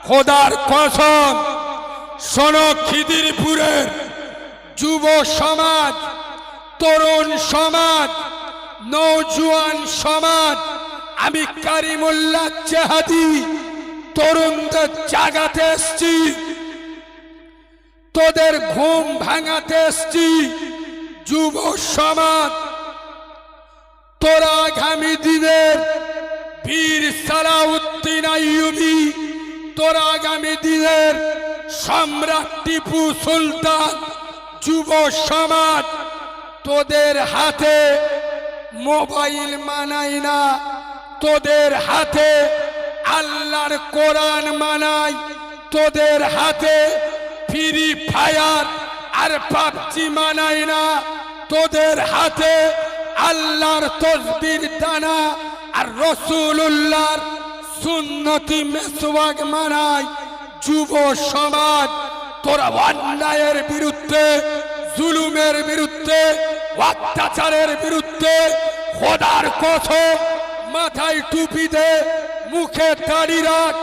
খোদার কসম, শোনো খিদিরপুরের যুব সমাজ, তরুণ সমাজ, নওজোয়ান সমাজ, আমি কারিমুল্লাহ চেহাদি তরুণদের জাগাতে এসছি, তোদের ঘুম ভাঙাতে এসছি। যুব সমাজ, তোরা আগামী দিনের বীর সালাউদ্দিন আইয়ুবী, তোরা আগামী দিনের সম্রাট টিপু সুলতান। যুব সমাজ, তোদের হাতে মোবাইল মানাই না, তোদের হাতে আল্লাহর কোরআন মানাই, তোদের হাতে ফ্রি ফায়ার আর পাবজি মানাই না, তোদের হাতে আল্লাহর তসবির দানা আর রাসূলুল্লাহর সুন্নতি মেসওয়াক মানাই। যুব সমাজ, তোরা অন্যায়ের বিরুদ্ধে, জুলুমের বিরুদ্ধে, অত্যাচারের বিরুদ্ধে খোদার কসম মাথায় টুপি দে, মুখে দাড়ি রাখ,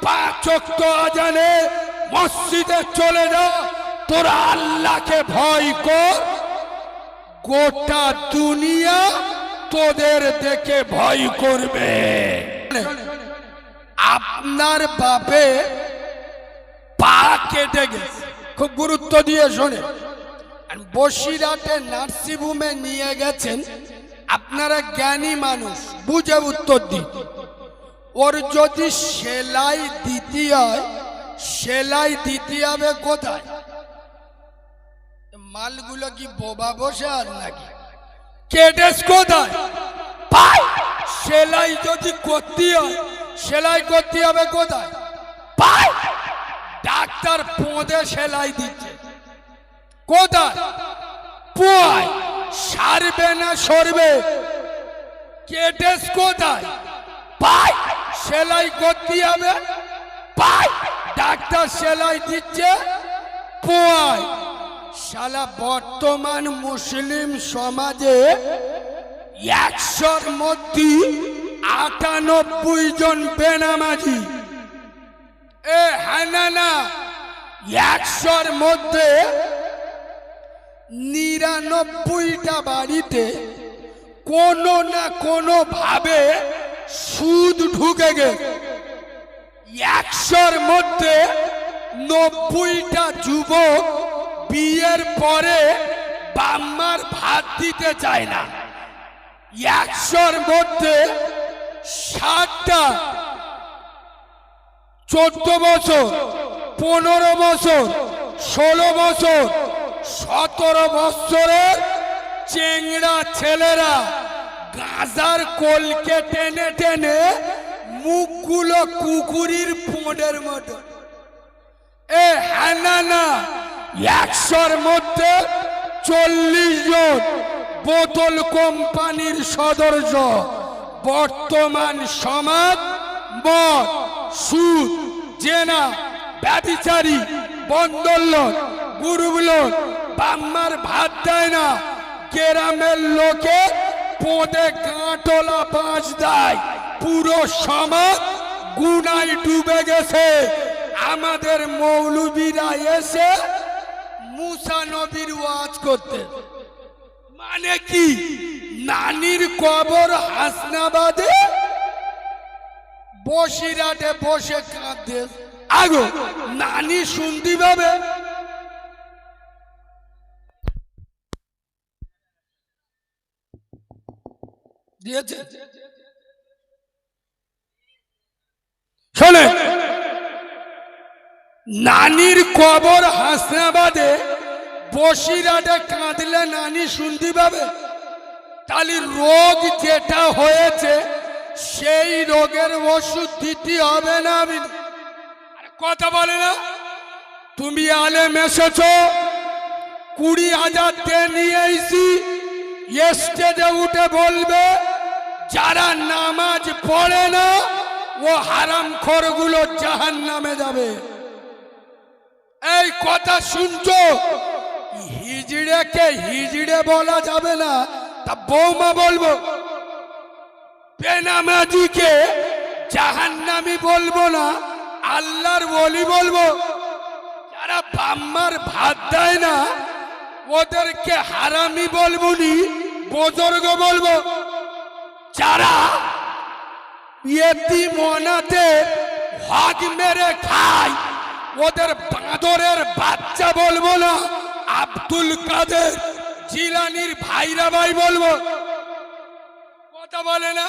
5 ওয়াক্ত আজানে মসজিদে চলে যা, তোরা আল্লাহকে ভয় কর। গোটা দুনিয়া তোদের দেখে ভয় করবে। আপনার বাপে পা কেটে গেছে, খুব গুরুত্ব দিয়ে শোনে। বসিরহাটে নার্সিংহোমে নিয়ে গেছেন, আপনারা জ্ঞানী মানুষ, বুঝে উত্তর দিন। ওর যদি সেলাই দিতে হয়, সেলাই দিতে হবে কোথায়? মালগুলো কি বোবা বসে আর নাকি? কেটেস কোথায়? পাই। সেলাই যদি করতে হয়, সেলাই করতে হবে কোথায়? পাই। ডাক্তার পোঁদে সেলাই দিচ্ছে কোথায়? পোয়ায়। সারবে না সরবে? কেটেস কোথায়? পাই। সেলাই করতে হবে, পাই। ডাক্তার সেলাই দিচ্ছে পোয়ায়। শালা বর্তমান মুসলিম সমাজে 100-র মধ্যে 98 জন বেনামাজি। হ্যাঁ না, 100-র মধ্যে 99টা বাড়িতে কোনো না কোনো ভাবে সুদ ঢুকে গেছে। 100-র মধ্যে 90টা যুবক বিয়ের পরে বাম্মার ভাত দিতে চায় না। 100-র মধ্যে 60টা 14 বছর, 15 বছর, 16 বছর, 17 বছরের চেংড়া ছেলেরা গাঁজার কলকে টেনে টেনে মুখগুলো কুকুরের পোঁডের মতো। হ্যাঁ না, 100-র মধ্যে 40 জন বোতল কোম্পানির সদস্য। বর্তমান সমাজ মদ, সুদ, জেনা, ব্যভিচারী, বন্দোলন, গুরুগুলোন, বাম্মার ভাত দেয় না, গ্রামের লোকে পোঁদে গাঁটলা বাঁশ দেয়। পুরো সমাজ গুনায় ডুবে গেছে। আমাদের মৌলবীরা এসে মুসা নবীর ওয়াজ করতে, মানে কি? নানির কবর হাসনাবাদে, বসিরহাটে বসে কাঁদতে। আগো নানি শুনতে পাবে? দিয়েছে? শোনে, নানির কবর হাসনাবাদে, বসিরহাটে কাঁদলে নানি শুনতে পাবে? তাহলে রোগ যেটা হয়েছে সেই রোগের ওষুধ দিতে হবে না? কথা বলে না? তুমি আলেম এসেছ, 20,000 দিয়ে নিয়ে এসি, স্টেজে উঠে বলবে যারা নামাজ পড়ে না ও হারামখোরগুলো জাহান্নামে যাবে। এই কথা শুনছো? হিজড়েকে হিজড়ে বলা যাবে না, তা বৌমা বলবো। বেনামাজিকে জাহান্নামী বলবো না, আল্লাহর ওলি বলবো, যারা বাম্মার ভাত দেয় না ওদেরকে হারামি বলবো নি, বুজুর্গ বলবো। যারা ইয়েতিম অনাথের হক মেরে খায় ওদের বাঁদরের বাচ্চা বলবো না, আব্দুল কাদের জিলানির ভাইরা ভাই বলবো। কথা বলে না,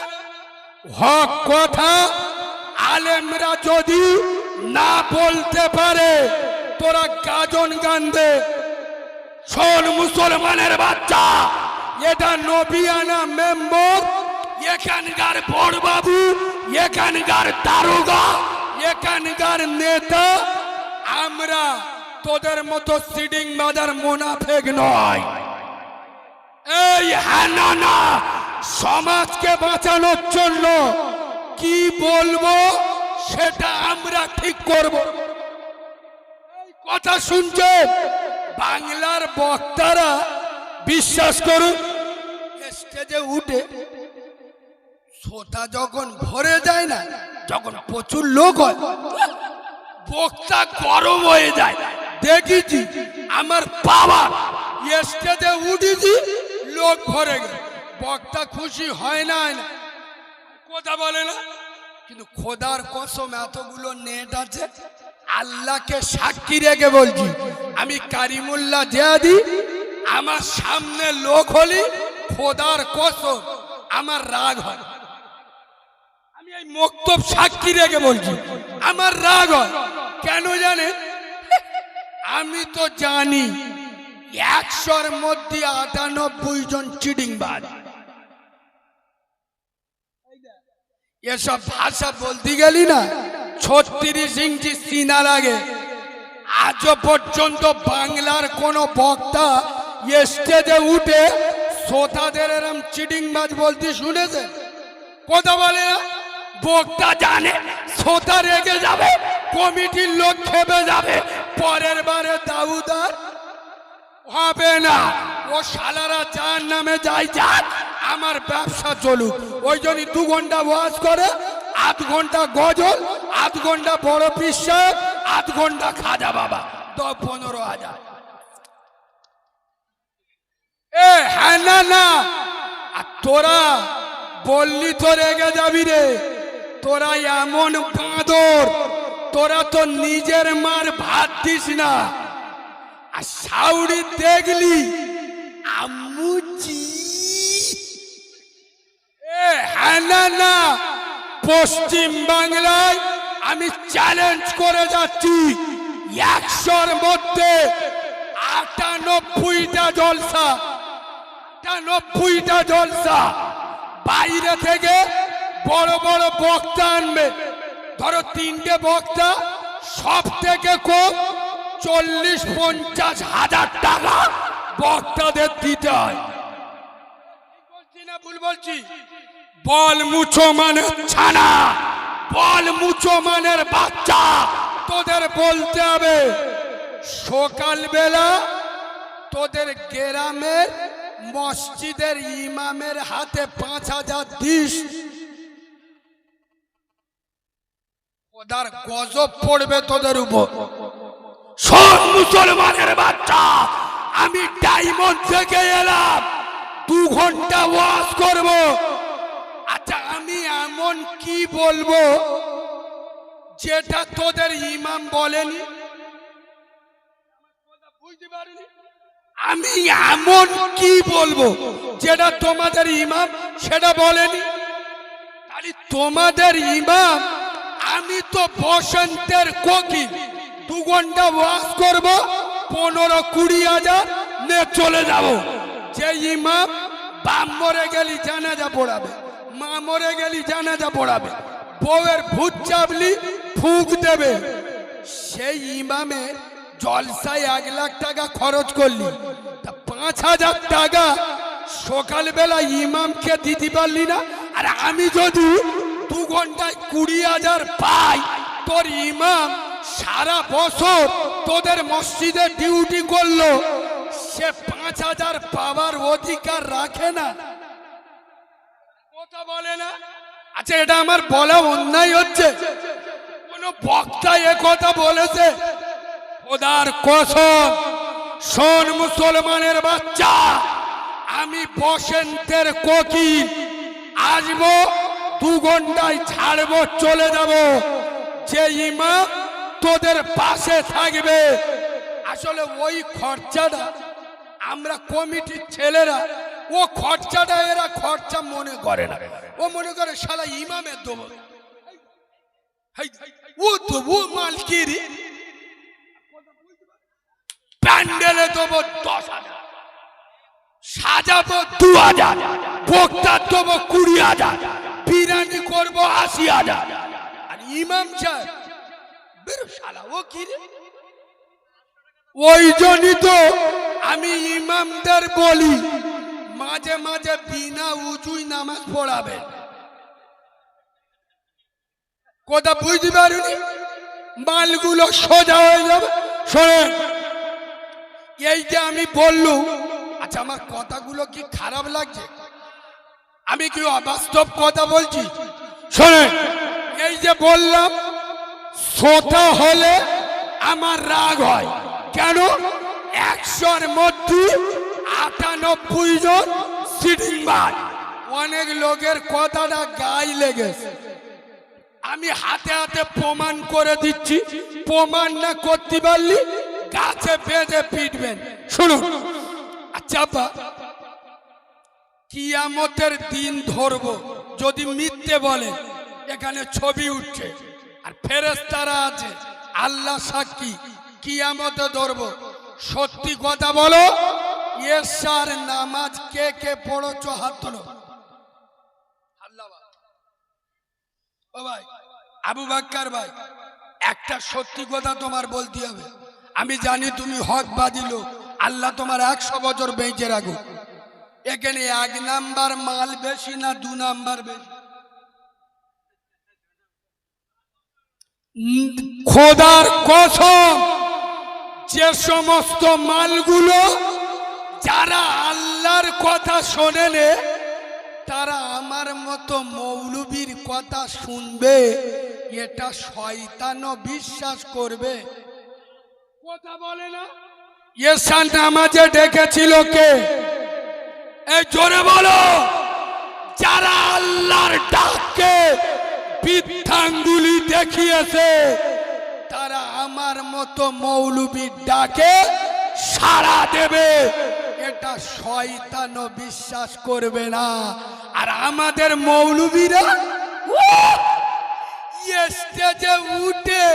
হক কথা আলেমরা যদি না বলতে পারে তোরা গাজন গান দে। শোন মুসলমানের বাচ্চা, এটা নবিয়ানা মেম্বর, এখানকার বড় বাবু, এখানকার দারোগা, এখানকার নেতা। আমরা তোদের মতো সিডিং বাজার মুনাফেক নয়। এই হানানা সমাজকে বাঁচানোর জন্য কি বলবো সেটা আমরা ঠিক করব। এই কথা শুনছেন বাংলার বক্তারা, বিশ্বাস করুন স্টেজে উঠে শ্রোতা যখন ভরে যায় না, যখন প্রচুর লোক হয় বক্তা গরম হয়ে যায়। দেখেছি আমার বাবা স্টেজে উঠেছি লোক ভরে গেছে, বক্তা খুশি হয় না, কথা বলে না। কিন্তু খোদার কসম এতগুলো নেট আছে, আল্লাহকে সাক্ষী রেখে বলছি, আমি কারিমুল্লাহ জিয়াদি আমার সামনে লোক হলি খোদার কসম আমার রাগ হয়। আমি এই মক্তব সাক্ষী রেখে বলছি আমার রাগ হয়। কেন জানেন? আমি তো জানি 100-র মধ্যে 98 জন চিটিংবাজ। এসব ভাষা বলতে গেলি না 36 ইঞ্চি সিনা লাগে। আজও পর্যন্ত বাংলার কোন বক্তা স্টেজে উঠে শ্রোতাদের এরম চিটিংবাজ বলতে শুনেছে? কথা বলে না। বক্তা জানে শ্রোতা রেগে যাবে, কমিটির লোক খেপে যাবে, পরের বারে দাউদার হবে না। ও শালারা যার নামে যাই যাক, আমার ব্যবসা চলুক। ওই জন্য 2 ঘন্টা ওয়াজ করে, 8 ঘন্টা গজল, 8 ঘন্টা বড় পিসাব, 8 ঘন্টা খাজা বাবা, 10-15 হাজার। এ হ্যাঁ না না, আর তোরা বললি তো রেগে যাবি রে। তোরা এমন বাঁদর, তোরা তো নিজের মার ভাত দিস না। আর সাউরি দেখলি আম্মুজি, এ হ্যাঁ না না, পশ্চিম বাংলায় আমি চ্যালেঞ্জ করে যাচ্ছি 100-র মধ্যে 98টা জলসা, 98টা জলসা বাইরে থেকে বড় বড় বক্তা আনবে। ধরো 3টে বক্তা, সব থেকে কম 40-50 হাজার টাকা বক্তাদের দিতে হয়। বলছি না ভুল বলছি? বল মুছো মানে ছানা, বল মুছো মানের বাচ্চা, তোদের বলতে হবে সকালবেলা তোদের গ্রামের মসজিদের ইমামের হাতে 5000 দিস, ওদের গজব পড়বে তোদের উপর। সব মুসলমানের বাচ্চা, আমি ডায়মন্ড থেকে এলাম, 2 ঘন্টা ওয়াজ করব। আচ্ছা আমি এমন কি বলবো যেটা তোদের ইমাম বলেনি? বুঝতে পারিনি। আমি এমন কি বলবো যেটা তোমাদের ইমাম সেটা বলেনি? তাহলে তোমাদের ইমাম, আমি তো বসন্তের কোকিল, 2 ঘন্টা ওয়াজ করব, 15-20 হাজার নিয়ে চলে যাব। যে ইমাম বাপ মরে গেলি জানাজা পড়াবে, মা মরে গেলি জানাজা পড়াবে, বউয়ের ভূত চাবলি ফুঁক দেবে, সেই ইমামের জলসায় 1 লাখ টাকা খরচ করলি, তা 5000 টাকা সকালবেলা ইমামকে দিতে পারলি না। আর আমি যদি 2 ঘন্টায় 20,000 পাই, তোর ইমাম সারা বছর তোদের মসজিদে ডিউটি করলো, সে 5000 পাওয়ার অধিকার রাখে না? কথা বলে না। আচ্ছা এটা আমার বলা অন্যায় হচ্ছে? কোন বক্তা এ কথা বলেছে? খোদার কসম, শোন মুসলমানের বাচ্চা, আমি বসন্তের কোকিল, আসবো 2 ঘন্টায় ছাড়বো, চলে যাব। যে ইমাম তোদের পাশে থাকবে, আসলে ওই খরচাটা আমরা কমিটির ছেলেরা, ও খরচাটা এরা খরচা মনে করে না। ও মনে করে শালা ইমামের দেবো, ও তো ও মালকিরি প্যান্ডেলে দেবো 10,000, সাজাবো 2,000, বক্তা দেবো 20,000, বিরিয়ানি করবো 80,000। আর ইমাম সাহেব বেরো শালা ও কি রে? ওই জন্যই তো আমি ইমামদের বলি মাঝে মাঝে বিনা উজুই নামাজ পড়াবে। কথা বুঝতে পারুনি? মালগুলো সোজা হয়ে যাবে। শোনেন, এই যে আমি বললুম, আচ্ছা আমার কথাগুলো কি খারাপ লাগছে? আমি কি অবাস্তব কথা বলছি? শোনেন, এই যে বললাম শ্রোতা হলে আমার রাগ হয় কেন? 100-র মধ্যে 98 জন সিটিংবাজ। অনেক লোকের কথাটা গায়ে লেগেছে, আমি হাতে হাতে প্রমাণ করে দিচ্ছি। প্রমাণ না করতে পারলি গাছে বেঁধে পিটবেন। শুনুন, আচ্ছা কিয়ামতের দিন ধরবো, যদি মিথ্যে বলে এখানে ছবি উঠছে আর ফেরেশতারা আছে, আল্লাহ সাক্ষী, কিয়ামতে ধরবো। সত্যি কথা বলো, এশার নামাজ কে কে পড়ছো? হাত তোলো। ও ভাই আবু বকর ভাই, একটা সত্যি কথা তোমার বলতে হবে। আমি জানি তুমি হকবাদী লোক, আল্লাহ তোমার 100 বছর বেঁচে রাখো। এখানে 1 নাম্বার মাল বেশি না 2 নাম্বার বেশি? খোদার কসম, যে সমস্ত মালগুলো যারা আল্লাহর কথা শোনেনে, তারা আমার মতো মৌলবীর কথা শুনবে, এটা শয়তানও বিশ্বাস করবে। কথা বলে না? এশার নামাজে ডেকেছিল কে? এই জোরে বলো। যারা আল্লাহর ডাককে বৃদ্ধাঙ্গুলি দেখিয়েছে, তারা আমার মতো মৌলবীর ডাকে সাড়া দেবে, এটা শয়তানও বিশ্বাস করবে না। আর আমাদের মৌলবীরা স্টেজে উঠে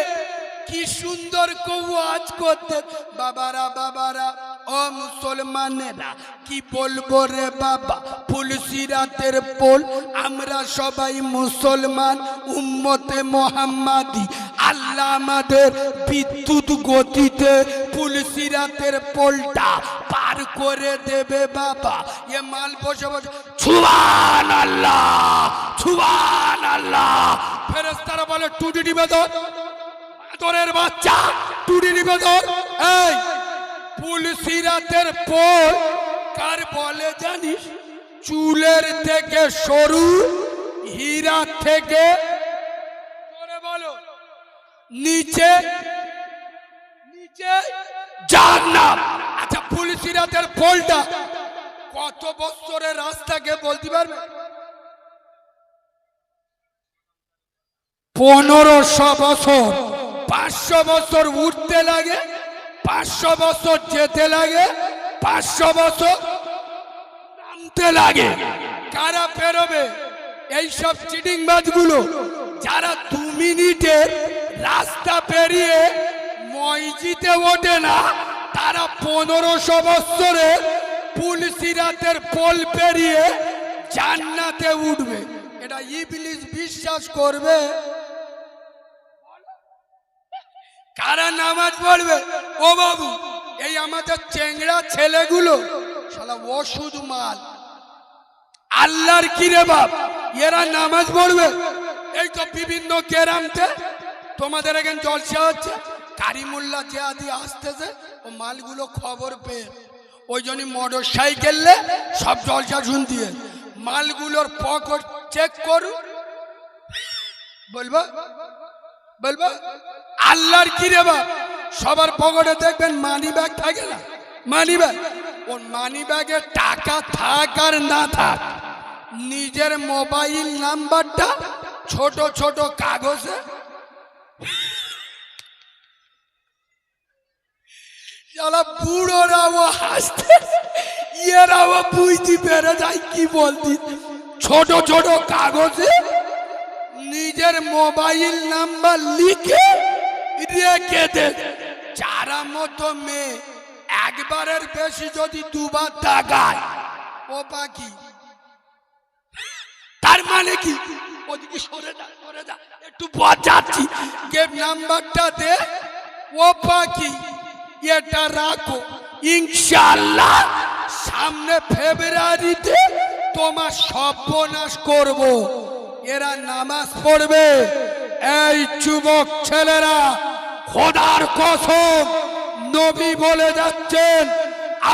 কি সুন্দর ওয়াজ করতে, বাবারা বাবারা ও মুসলমানেরা, কি বলবো রে বাবা, ফুলসিরাতের পোল, আমরা সবাই মুসলমান, উম্মতে মোহাম্মদী। আল্লাহ আমাদের বিদ্যুৎ গতিতে ফুলসিরাতের পোলটা পার করে দেবে বাবা। এ মাল বসে বসে সুবহানাল্লাহ সুবহানাল্লাহ। ফেরেশতারা বলে টুটি নিবেদন, তোরের বাচ্চা টুটি নিবেদন। এই ফুলসিরাতের পোল কার বলে জানিস? চুলের থেকে সরু, হীরা থেকে বলো নিচে নিচে জান্নাত। আচ্ছা ফুলসিরাতের পোলটা কত বছরের রাস্তাকে বলতে পারবে? 1500 বছর। 500 বছর উঠতে লাগে, 500 বছর যেতে লাগে, 500 বছর নামতে লাগে। কারা পেরোবে? এইসব চিটিংবাজগুলো, যারা 2 মিনিটে রাস্তা পেরিয়ে মসজিদে ওঠে না, তারা 1500 বছরে ফুলসিরাতের পোল পেরিয়ে জান্নাতে উঠবে। এটা ইবলিস বিশ্বাস করবে? কারা নামাজ পড়বে? ও বাবু, এই আমাদের চেংড়া ছেলেগুলো শালা ওষুধ মাল, আল্লাহর কি রে বাপ, এরা নামাজ পড়বে? এই তো বিভিন্ন কেরামতে তোমাদের এখানে জলসা হচ্ছে, কারিমুল্লাহ জিয়াদি আসতেছে, ও মালগুলো খবর পেয়ে ওই জন্য মোটর সাইকেলে সব জলসা শুনতে, মালগুলোর পকেট চেক করু, বলবো বলবো আল্লাহর কি রে বাপ? সবার পকেটে দেখবেন মানি ব্যাগ থাকে না, মানি ব্যাগ। ওর মানি ব্যাগে টাকা থাক আর না থাক, নিজের মোবাইল নাম্বারটা ছোট ছোট কাগজে বুড়োরাও হাসতে, এরাও বুঝতে পেরে যায় কি বলতি। ছোট ছোট কাগজে নিজের মোবাইল নাম্বার লিখে রেখে দে। যারা মতো মেয়ে একবারের বেশি যদি দুবার তাকায় ও পাখি, তার মানে কি? ওদিকে সরে যা, সরে যা, একটু বাজাচ্ছি, গেম নাম্বারটা দে। ও পাখি এটা রাখো, ইনশাআল্লাহ সামনে ফেব্রুয়ারিতে তোমার সর্বনাশ করব। এরা নামাজ পড়বে। এই যুবক ছেলেরা, খোদার কসম নবী বলে যাচ্ছেন,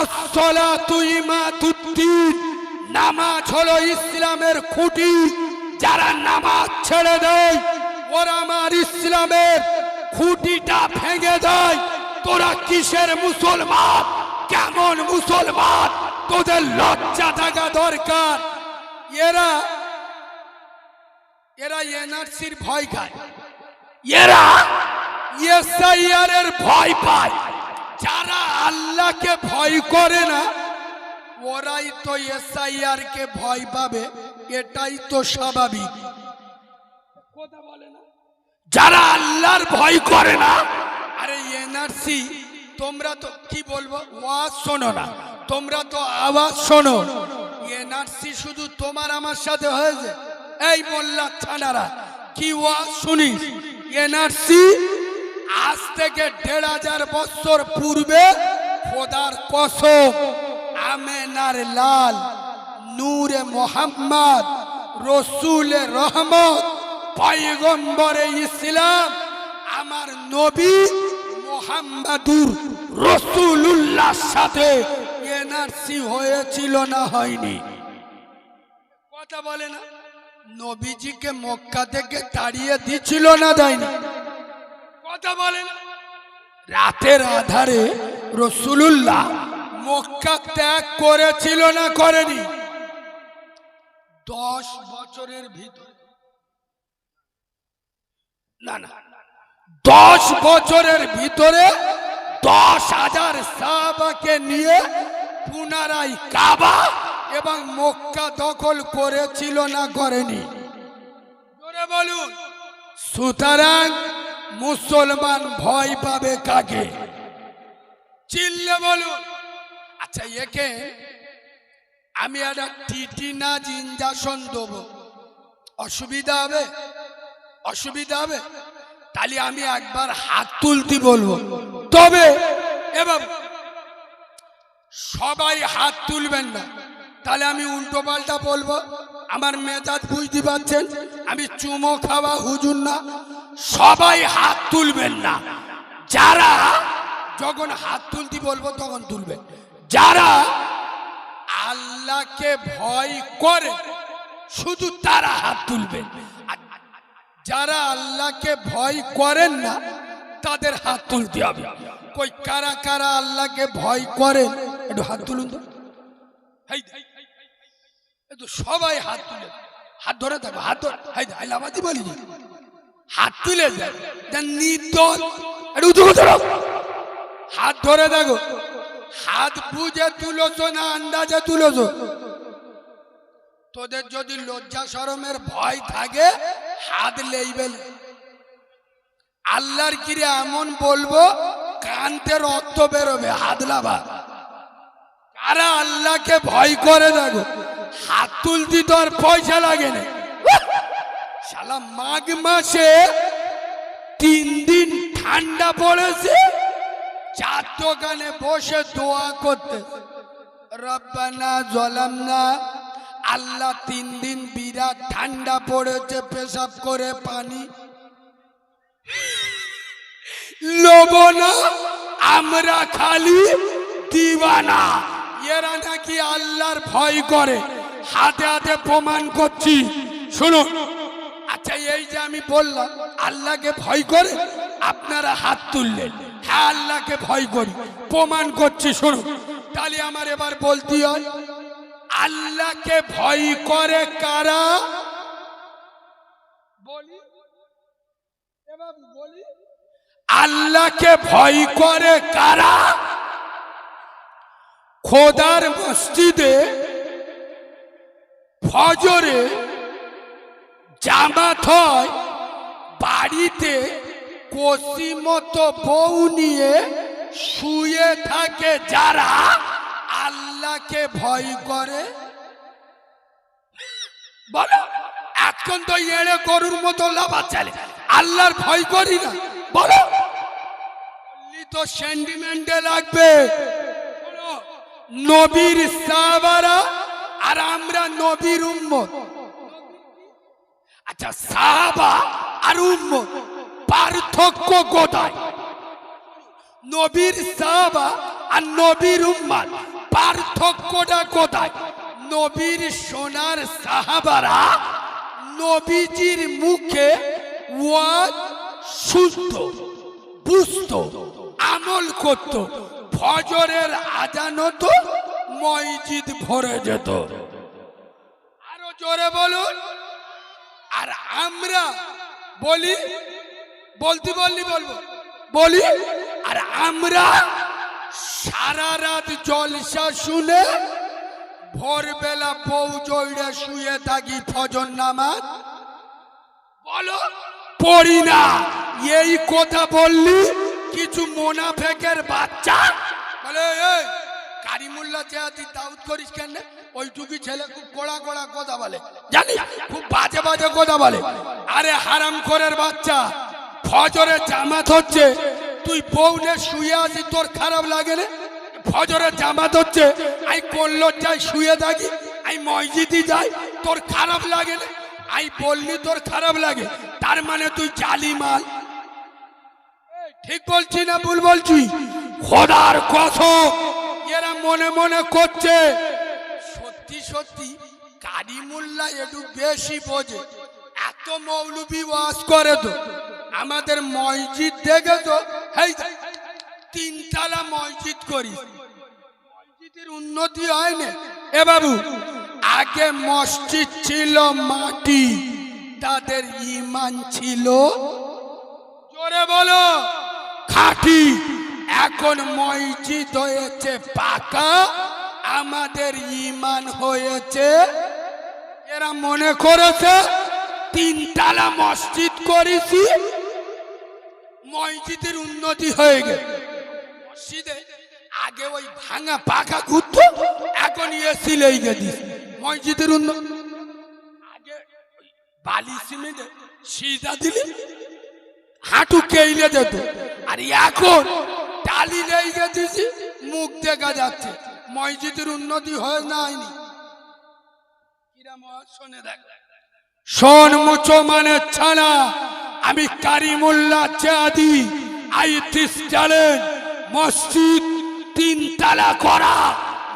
আসসালাতু ইমাতুদ্দিন, নামাজ হলো ইসলামের খুঁটি। যারা নামাজ ছেড়ে দেয় ওরা আমার ইসলামের খুঁটিটা ভেঙে দেয়। তোরা কিসের মুসলমান? কেমন মুসলমান? তোদের লজ্জা থাকা দরকার। এরা এরা এনআরসির ভয় খায়, এরা এসআইআর এর ভয় পায়। যারা আল্লাহকে ভয় করে না ওরাই তো এসআইআর কে ভয় পাবে, এটাই তো স্বাভাবিক। কথা বলে না যারা আল্লাহর ভয় করে না। আরে এনআরসি, তোমরা তো কি বলবো, ওয়াজ শোনো না, তোমরা তো আওয়াজ শোনো। এনআরসি শুধু তোমার আমার সাথে হয়েছে। এই মোল্লা ছানারা কি ওয়াজ শুনিস? এনআরসি আজ থেকে ১৫০০ বছর পূর্বে খোদার কসম আমেনার লাল নূরে মোহাম্মদ রসুলে রহমত পয়গম্বরে ইসলাম আমার নবী মুহাম্মাদুর রাসূলুল্লাহর সাথে এনআরসি হয়েছিল না হয়নি? কথা বলে না? নবীজিকে মক্কা থেকে তাড়িয়ে দিছিল না দেয়নি? কথা বলে না? রাতের আধারে রাসূলুল্লাহ মক্কা ত্যাগ করেছিল না করেনি? 10 বছরের ভিতরে, না না 10 বছরের ভিতরে 10,000 সাহাবাকে নিয়ে পুনরায় কাবা এবং মক্কা দখল করেছিল না করেনি? জোরে বলুন। সুতরাং মুসলমান ভয় পাবে কাকে? চিল্লে বলুন। আচ্ছা, একে আমি একটা টিটিনাস ইনজেকশন দেবো, অসুবিধা হবে? অসুবিধা হবে? তাহলে আমি একবার হাত তুলতে বলবো, তবে এবার সবাই হাত তুলবেন না, তাহলে আমি উল্টো পাল্টা বলবো। আমার মেজাজ বুঝতে পারছেন, আমি চুমো খাওয়া হুজুর না। সবাই হাত তুলবেন না। যারা যখন হাত তুলতে বলবো তখন তুলবেন। যারা আল্লাহকে ভয় করে শুধু তারা হাত তুলবেন। যারা আল্লাহকে ভয় করেন না তাদের হাত তুলতে হবে। কই কারা কারা আল্লাহকে ভয় করেন একটু হাত তুলুন তো। সবাই হাত তুলে, হাত ধরে থাকো, হাত ধরে হাইলাবাদি বলি, হাত তুলে যায় নির্দল, হাত ধরে থাকো। হাত বুঝে তুলেছো না আন্দাজে তুলেছো? তোদের যদি লজ্জা শরমের ভয় থাকে হাত লেইবেল। আল্লাহর কিরে এমন বলবো কানতে রক্ত বেরোবে, হাত লাভা। কারা আল্লাহকে ভয় করে দেখো, হাত তুলতে তো আর পয়সা লাগে না। শালা মাঘ মাসে 3 দিন ঠান্ডা পড়েছে, চার দোকানে বসে দোয়া করতে, রব্বানা জালামনা। আল্লাহ 3 দিন বিরাট ঠান্ডা পড়েছে, পেশাব করে পানি লোবো না, আমরা খালি দিবানা। এরা নাকি আল্লাহর ভয় করে, হাতে হাতে প্রমাণ করছি, শুনুন। আচ্ছা, এই যে আমি বললাম আল্লাহকে ভয় করে? আপনারা হাত তুললেন, হ্যাঁ আল্লাহকে ভয় করি, প্রমাণ করছি শুনুন। তাহলে আমার এবার বলতে হয়, আল্লাহকে ভয় করে কারা? বলি বলি, আল্লাহকে ভয় করে কারা? খোদার মসজিদে ফজরে জামাত হয়, বাড়িতে কষি মতো বউ নিয়ে শুয়ে থাকে যারা, আল্লাহকে ভয় করে? বলো, এখন তো এড়ে গরুর মতো লাভা চালে, আল্লাহর ভয় করি না? বলো, তো সেন্টিমেন্টে লাগবে। নবীর সাহাবারা আর আমরা নবীর উম্মত। আচ্ছা, সাহাবা আর উম্মত পার্থক্য কোথায়? নবীর সাহাবা আর নবীর উম্মত পার্থক্যটা কোথায়? নবীর সোনার সাহাবারা নবীজির মুখে ওয়াজ শুনত, বুঝত, আমল করত, ফজরের আজান হতো, মসজিদ ভরে যেত। আরো জোরে বলুন। আর আমরা বলি, বলতে বললি বলবো, বলি, আর আমরা সারা রাত জলসা শুনে ভোরবেলা বউ জড়ে শুয়ে থাকি, ফজর নামাজ বলো পড়ি না। এই কথা বললি কিছু মোনাফেকের বাচ্চা বলে, এই কারিমুল্লাহ চেহাদি দাউদ করিস কেন? ওইটুকু ছেলে খুব কোড়া কোড়া কথা বলে, জানি খুব বাজে বাজে কথা বলে। আরে হারাম করের বাচ্চা, ফজরে জামাত হচ্ছে, তুই বউ নে শুয়ে আছিস, তোর খারাপ লাগে না? ফজরে জামাত হচ্ছে, আই কল্লোর যাই শুয়ে থাকি, আই মসজিদে যাই, তোর খারাপ লাগে না? আই বললি তোর খারাপ লাগে, তার মানে তুই জালিমাল। ঠিক বলছি না ভুল বলছি? খোদার কসম, এরা মনে মনে করছে সত্যি সত্যি কারিমুল্লাহ একটু বেশি বোঝে, এত মৌলবি ওয়াজ করে। তো আমাদের মসজিদ দেখে তো, হেই তিনতলা মসজিদ করি, মসজিদের উন্নতি হয় না। এ বাবু, আগে মসজিদ ছিল মাটি, তাদের ঈমান ছিল, জোরে বলো, খাঁটি। এখন মসজিদ হয়েছে পাকা, আমাদের ঈমান হয়েছে। এরা মনে করেছে তিনতলা মসজিদ করেছি, মসজিদের উন্নতি হয়ে গেছে। মসজিদে আগে ওই ভাঙা পাকা ঘুরতো, এখন এসি লেগে দিস, মসজিদের উন্নতি। আগে বালি সিমেন্টে সিধা দিলে হাঁটু কেইলে যেত, আর এখন টালি লেগে দিছি, মুখ দেখা যাচ্ছে। মসজিদের উন্নতি হয় না, হয়নি? শোনে দেখ, শোন মুসলমানে ছাড়া, আমি কারিমুল্লাহ চাঁদি আই দিস চ্যালেঞ্জ, মসজিদ তিনতলা করা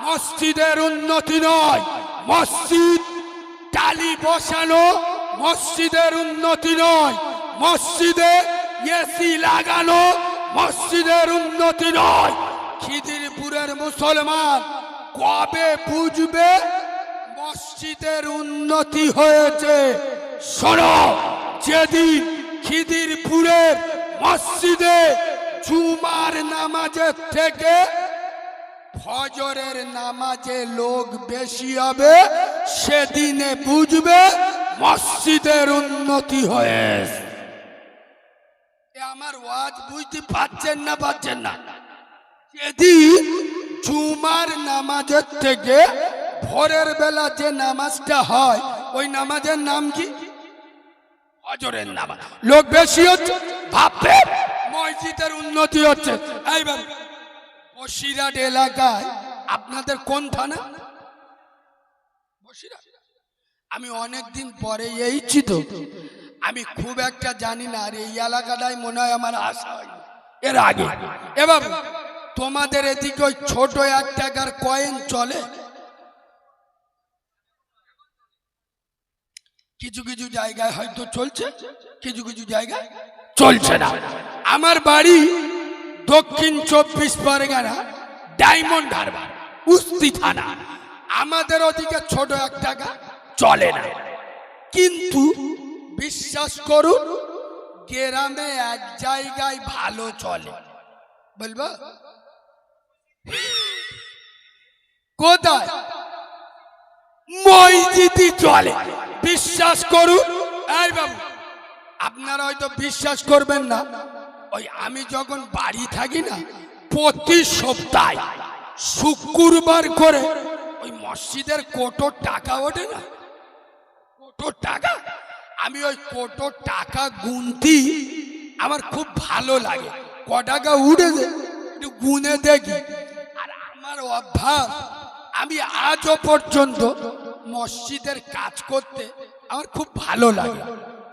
মসজিদের উন্নতি নয়, মসজিদ টালি বসানো মসজিদের উন্নতি নয়, মসজিদে এসি লাগানো মসজিদের উন্নতি নয়। খিদিরপুরের মুসলমান কবে বুঝবে মসজিদের উন্নতি হয়েছে? শোনো, যেদিন খিদিরপুরের মসজিদে জুমার নামাজের থেকে ফজরের নামাজে লোক বেশি হবে, সেদিনে বুঝবে মসজিদের উন্নতি হয়েছে। আমার ওয়াজ বুঝতে পারছেন না? পারছেন না? যেদিন জুমার নামাজের থেকে ভোরের বেলা যে নামাজটা হয়, ওই নামাজের নাম কি? ফজরের নামাজ। লোক বেশি হচ্ছে, ভাববে মসজিদের উন্নতি হচ্ছে। এই বাবু, বসিরহাট এলাকায় আপনাদের কোন থানা? বসিরহাট। আমি অনেকদিন পরে এইছি তো, আমি খুব একটা জানি না, আর এই এলাকাটাই মনে হয় আমার আসা হয় এর আগে। এ বাবু, তোমাদের এদিকে ওই ছোট 1 টাকার কয়েন চলে? কিছু কিছু জায়গায় হয়তো চলছে, কিছু কিছু জায়গায় চলছে না। আমার বাড়ি দক্ষিণ 24 পরগনা, ডায়মন্ড হারবার, উস্তি থানা। আমাদের ওদিকে ছোট এক টাকা চলে না, কিন্তু বিশ্বাস করুন গ্রামে এক জায়গায় ভালো চলে। বলবো কোথায়? মসজিদে চলে। বিশ্বাস করুন। এই বাবু, আপনারা হয়তো বিশ্বাস করবেন না, ওই আমি যখন বাড়ি থাকি না, প্রতি সপ্তাহে শুক্রবার করে ওই মসজিদের কোটো টাকা ওঠে না, কোটো টাকা, আমি ওই কোটো টাকা গুনতি, আমার খুব ভালো লাগে। ক টাকা উঠেছে একটু গুনে দেখি। আর আমার অভ্যাস, আমি আজও পর্যন্ত মসজিদের কাজ করতে আমার খুব ভালো লাগে।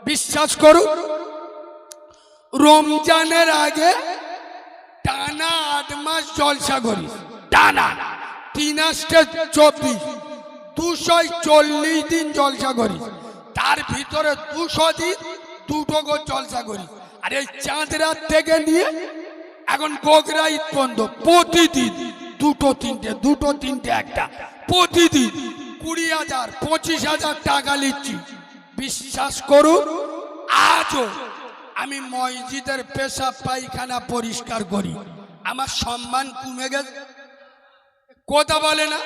বিশ্বাস করুন, রমজানের আগে টানা 8 মাস জলসা করি, টানা 3 240 দিন জলসা করি। তার ভিতরে 200 দিন দুটো করে জলসা করি। আর এই চাঁদ রাত থেকে নিয়ে এখন বগরা ঈদ পর্যন্ত প্রতিদিন দুটো তিনটে একটা, প্রতিদিন 20,000 25,000 টাকা নিচ্ছি। বিশ্বাস করুন, আজও আমি মসজিদের পেশাব পায়খানা পরিষ্কার করি। আমার সম্মান কমে গেছে? কথা বলে না,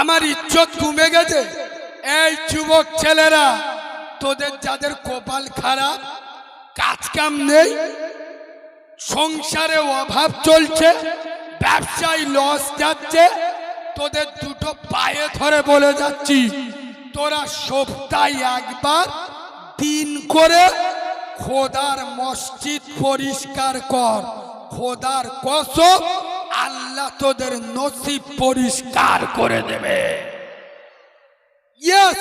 আমার ইজ্জত কমে গেছে? এই যুবক ছেলেরা, তোদের যাদের কপাল খারাপ, কাজ কাম নেই, সংসারে অভাব চলছে, ব্যবসায় লস যাচ্ছে, তোদের দুটো পায়ে ধরে বলে যাচ্ছি, তোরা সপ্তাহে একবার দিন করে খোদার মসজিদ পরিষ্কার কর। খোদার কসম, আল্লাহ তোদের নসিব পরিষ্কার করে দেবে। ইয়েস,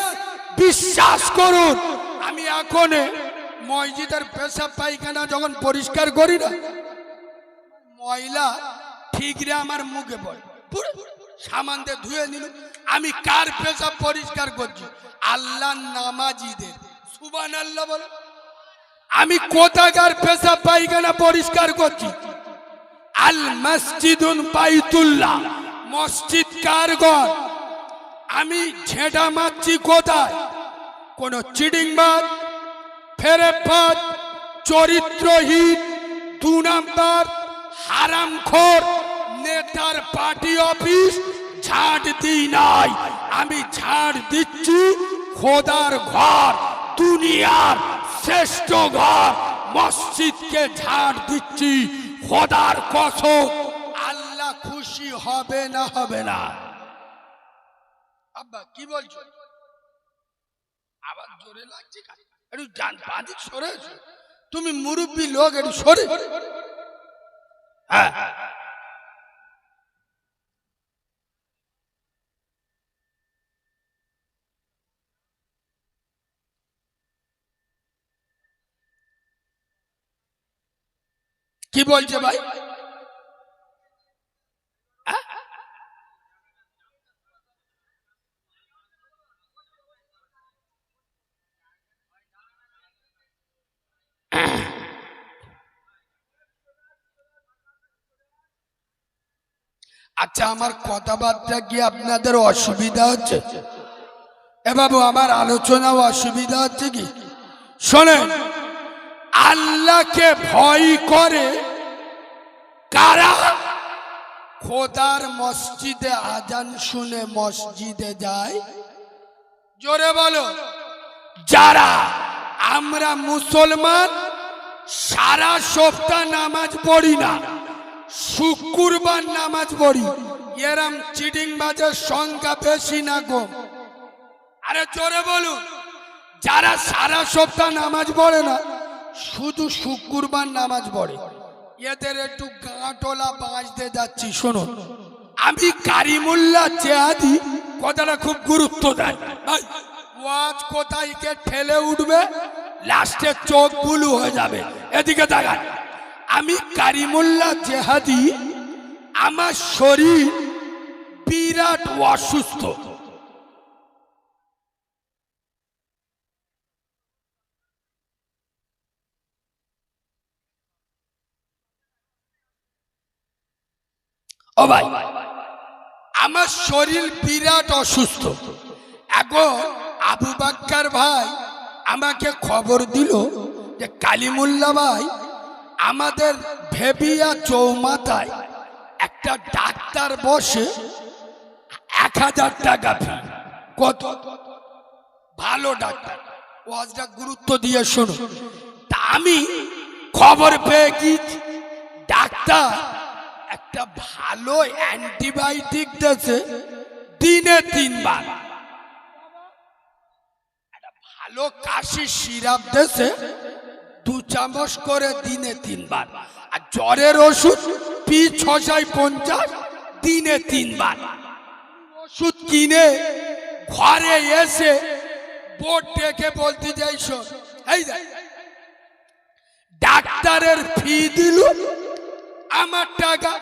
বিশ্বাস করুন। আমি এখন মসজিদের পেশাব পায়খানা যখন পরিষ্কার করি না, ময়লা ঠিকরে আমার মুখে পড়ে, পুরো সামান দিয়ে ধুয়ে নিল। আমি কার পেশাব পরিষ্কার করছি? আল্লাহ নামাজিদের। সুবহানাল্লাহ বলো। আমি কোথাকার পেশাব পায়খানা পরিষ্কার করছি? আল মসজিদুন বাইতুল্লাহ, মসজিদ কার ঘর? আমি ঝেঁটা মারছি কোথায়? কোন চিডিংবাজ, ফেরেবাজ, চরিত্রহীন, 2 নাম্বার হারামখোর নেতার পার্টি অফিস ঝাড় দিই নাই। আমি ঝাড় দিচ্ছি খোদার ঘর, দুনিয়ার শ্রেষ্ঠ ঘর মসজিদকে ঝাড় দিচ্ছি। খোদার কসম, আল্লাহ খুশি হবে না হবে না? আব্বা কি বলছো? আবার জোরে লাগছে, একটু জান বাঁধি সরে। তুমি মুরব্বী লোক, একটু সরে। হ্যাঁ, কি বলছে ভাই? আচ্ছা, আমার কথাবার্তা কি আপনাদের অসুবিধা হচ্ছে? এ বাবু, আমার আলোচনা অসুবিধা হচ্ছে কি? শোনেন, আল্লাহকে ভয় করে কারা খোদার মসজিদে আজান শুনে মসজিদে যায়? জোরে বলো। যারা আমরা মুসলমান সারা সপ্তাহ নামাজ পড়ি না, শুক্রবার নামাজ পড়ি, এরম চিটিং বাজের সংখ্যা বেশি না কম? আরে জোরে বলুন। যারা সারা সপ্তাহ নামাজ পড়ে না, শুধু শুক্রবার নামাজ পড়ে, এদের একটু গাঁটোলা বাঁচতে যাচ্ছি। শোনো, আমি কারিমুল্লাহ জেহাদি কথাটা খুব গুরুত্ব দেয়। ওয়াজ কোথায় কে ঠেলে উঠবে, লাস্টে চোখ বুলু হয়ে যাবে। এদিকে তাকান, আমি কারিমুল্লাহ জেহাদি, আমার শরীর বিরাট অসুস্থ। ও ভাই, আমার শরীর বিরাট অসুস্থ। এখন আবু বাক্কার ভাই আমাকে খবর দিল যে কালিমুল্লাহ ভাই, আমাদের ভেবিয়া চৌমাথায় একটা ডাক্তার বসে, 1000 টাকা ফি। কত? ভালো ডাক্তার, ওয়াজটা গুরুত্ব দিয়ে শোনো। তা আমি খবর পেয়ে গেছি ডাক্তার একটা ভালো অ্যান্টিবায়োটিক দিয়েছে, দিনে 3 বার। একটা ভালো কাশি সিরাপ দিয়েছে, 2 চামচ করে দিনে 3 বার। আর জ্বরের ওষুধ P650 দিনে 3 বার। ওষুধ কিনে ঘরে এসে বোর্ড ডেকে বলতে যাই, শোন এই ডাক্তারের ফি দিল আমার টাকা,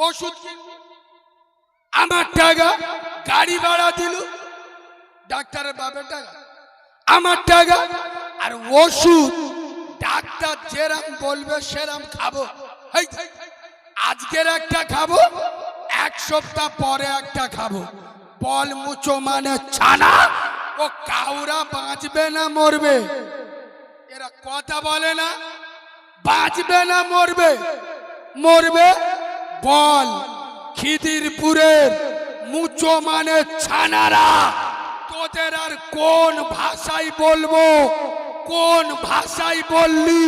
ওষুধ আমার টাকা, গাড়ি ভাড়া দিল ডাক্তারের বাবার টাকা, আমার টাকা। আর ওষুধ ডাক্তার যেরাম বলবে সেরাম খাবো। আজকের একটা খাবো, 1 সপ্তাহ পরে একটা খাবো। বল মুচো মানে ছানা, ও কাউরা বাঁচবে না মরবে? এরা কথা বলে না, বাঁচবে না মরবে? মরবে। বল খিদিরপুরের মুচো মানে ছানারা, তোদের আর কোন ভাষায় বলবো? কোন ভাষায় বললি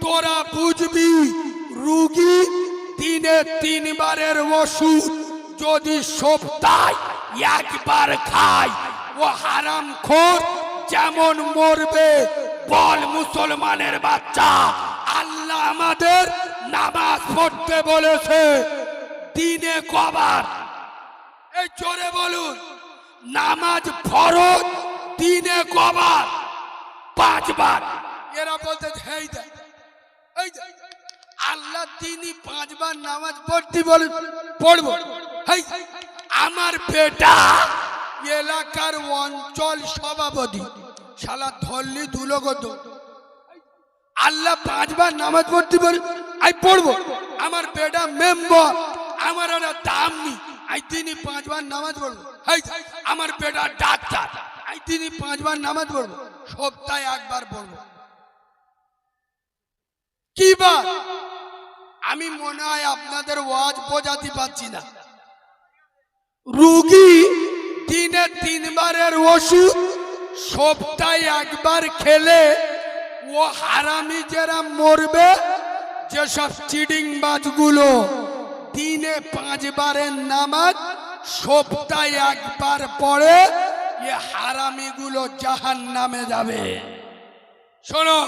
তোরা বুঝবি? রুগী দিনে 3 বারের ওষুধ যদি সপ্তাহে 1 বার খায়, ও হারামখোর যেমন মরবে। বল মুসলমানের বাচ্চা, আল্লাহ আমাদের নামাজ পড়তে বলেছে দিনে কবার? এই জোরে বলুন, নামাজ ফরজ দিনে কবার? 5 বার। এরা বলতে এই আল্লাহ দিনই 5 বার নামাজ পড়তে বলে, পড়বো। আমার বেটা এলাকার অঞ্চল সভাপতি, শালা ধরলি দুলগত। আল্লাহ 5 বার নামাজ পড়তে বলে, আমি পড়বো। আমার বেটা মেম্বার, আমার একটা দাম নেই, আমি দিনই 5 বার নামাজ পড়বো। আমার বেটা ডাক্তার, আমি দিনই 5 বার নামাজ পড়বো, সপ্তাহে 1 বার পড়বো। কি বার? আমি মনে হয় আপনাদের ওয়াজ বোঝাতে পারছি না। রুগী দিনে 3 বারের ওষুধ সপ্তাহে 1 বার খেলে ও হারামি যারা মরবে, যেসব চিডিং বাজগুলো দিনে 5 বারের নামাজ সপ্তাহে 1 বার পড়ে, এ হারামিগুলো জাহান্নামে যাবে। শোনো,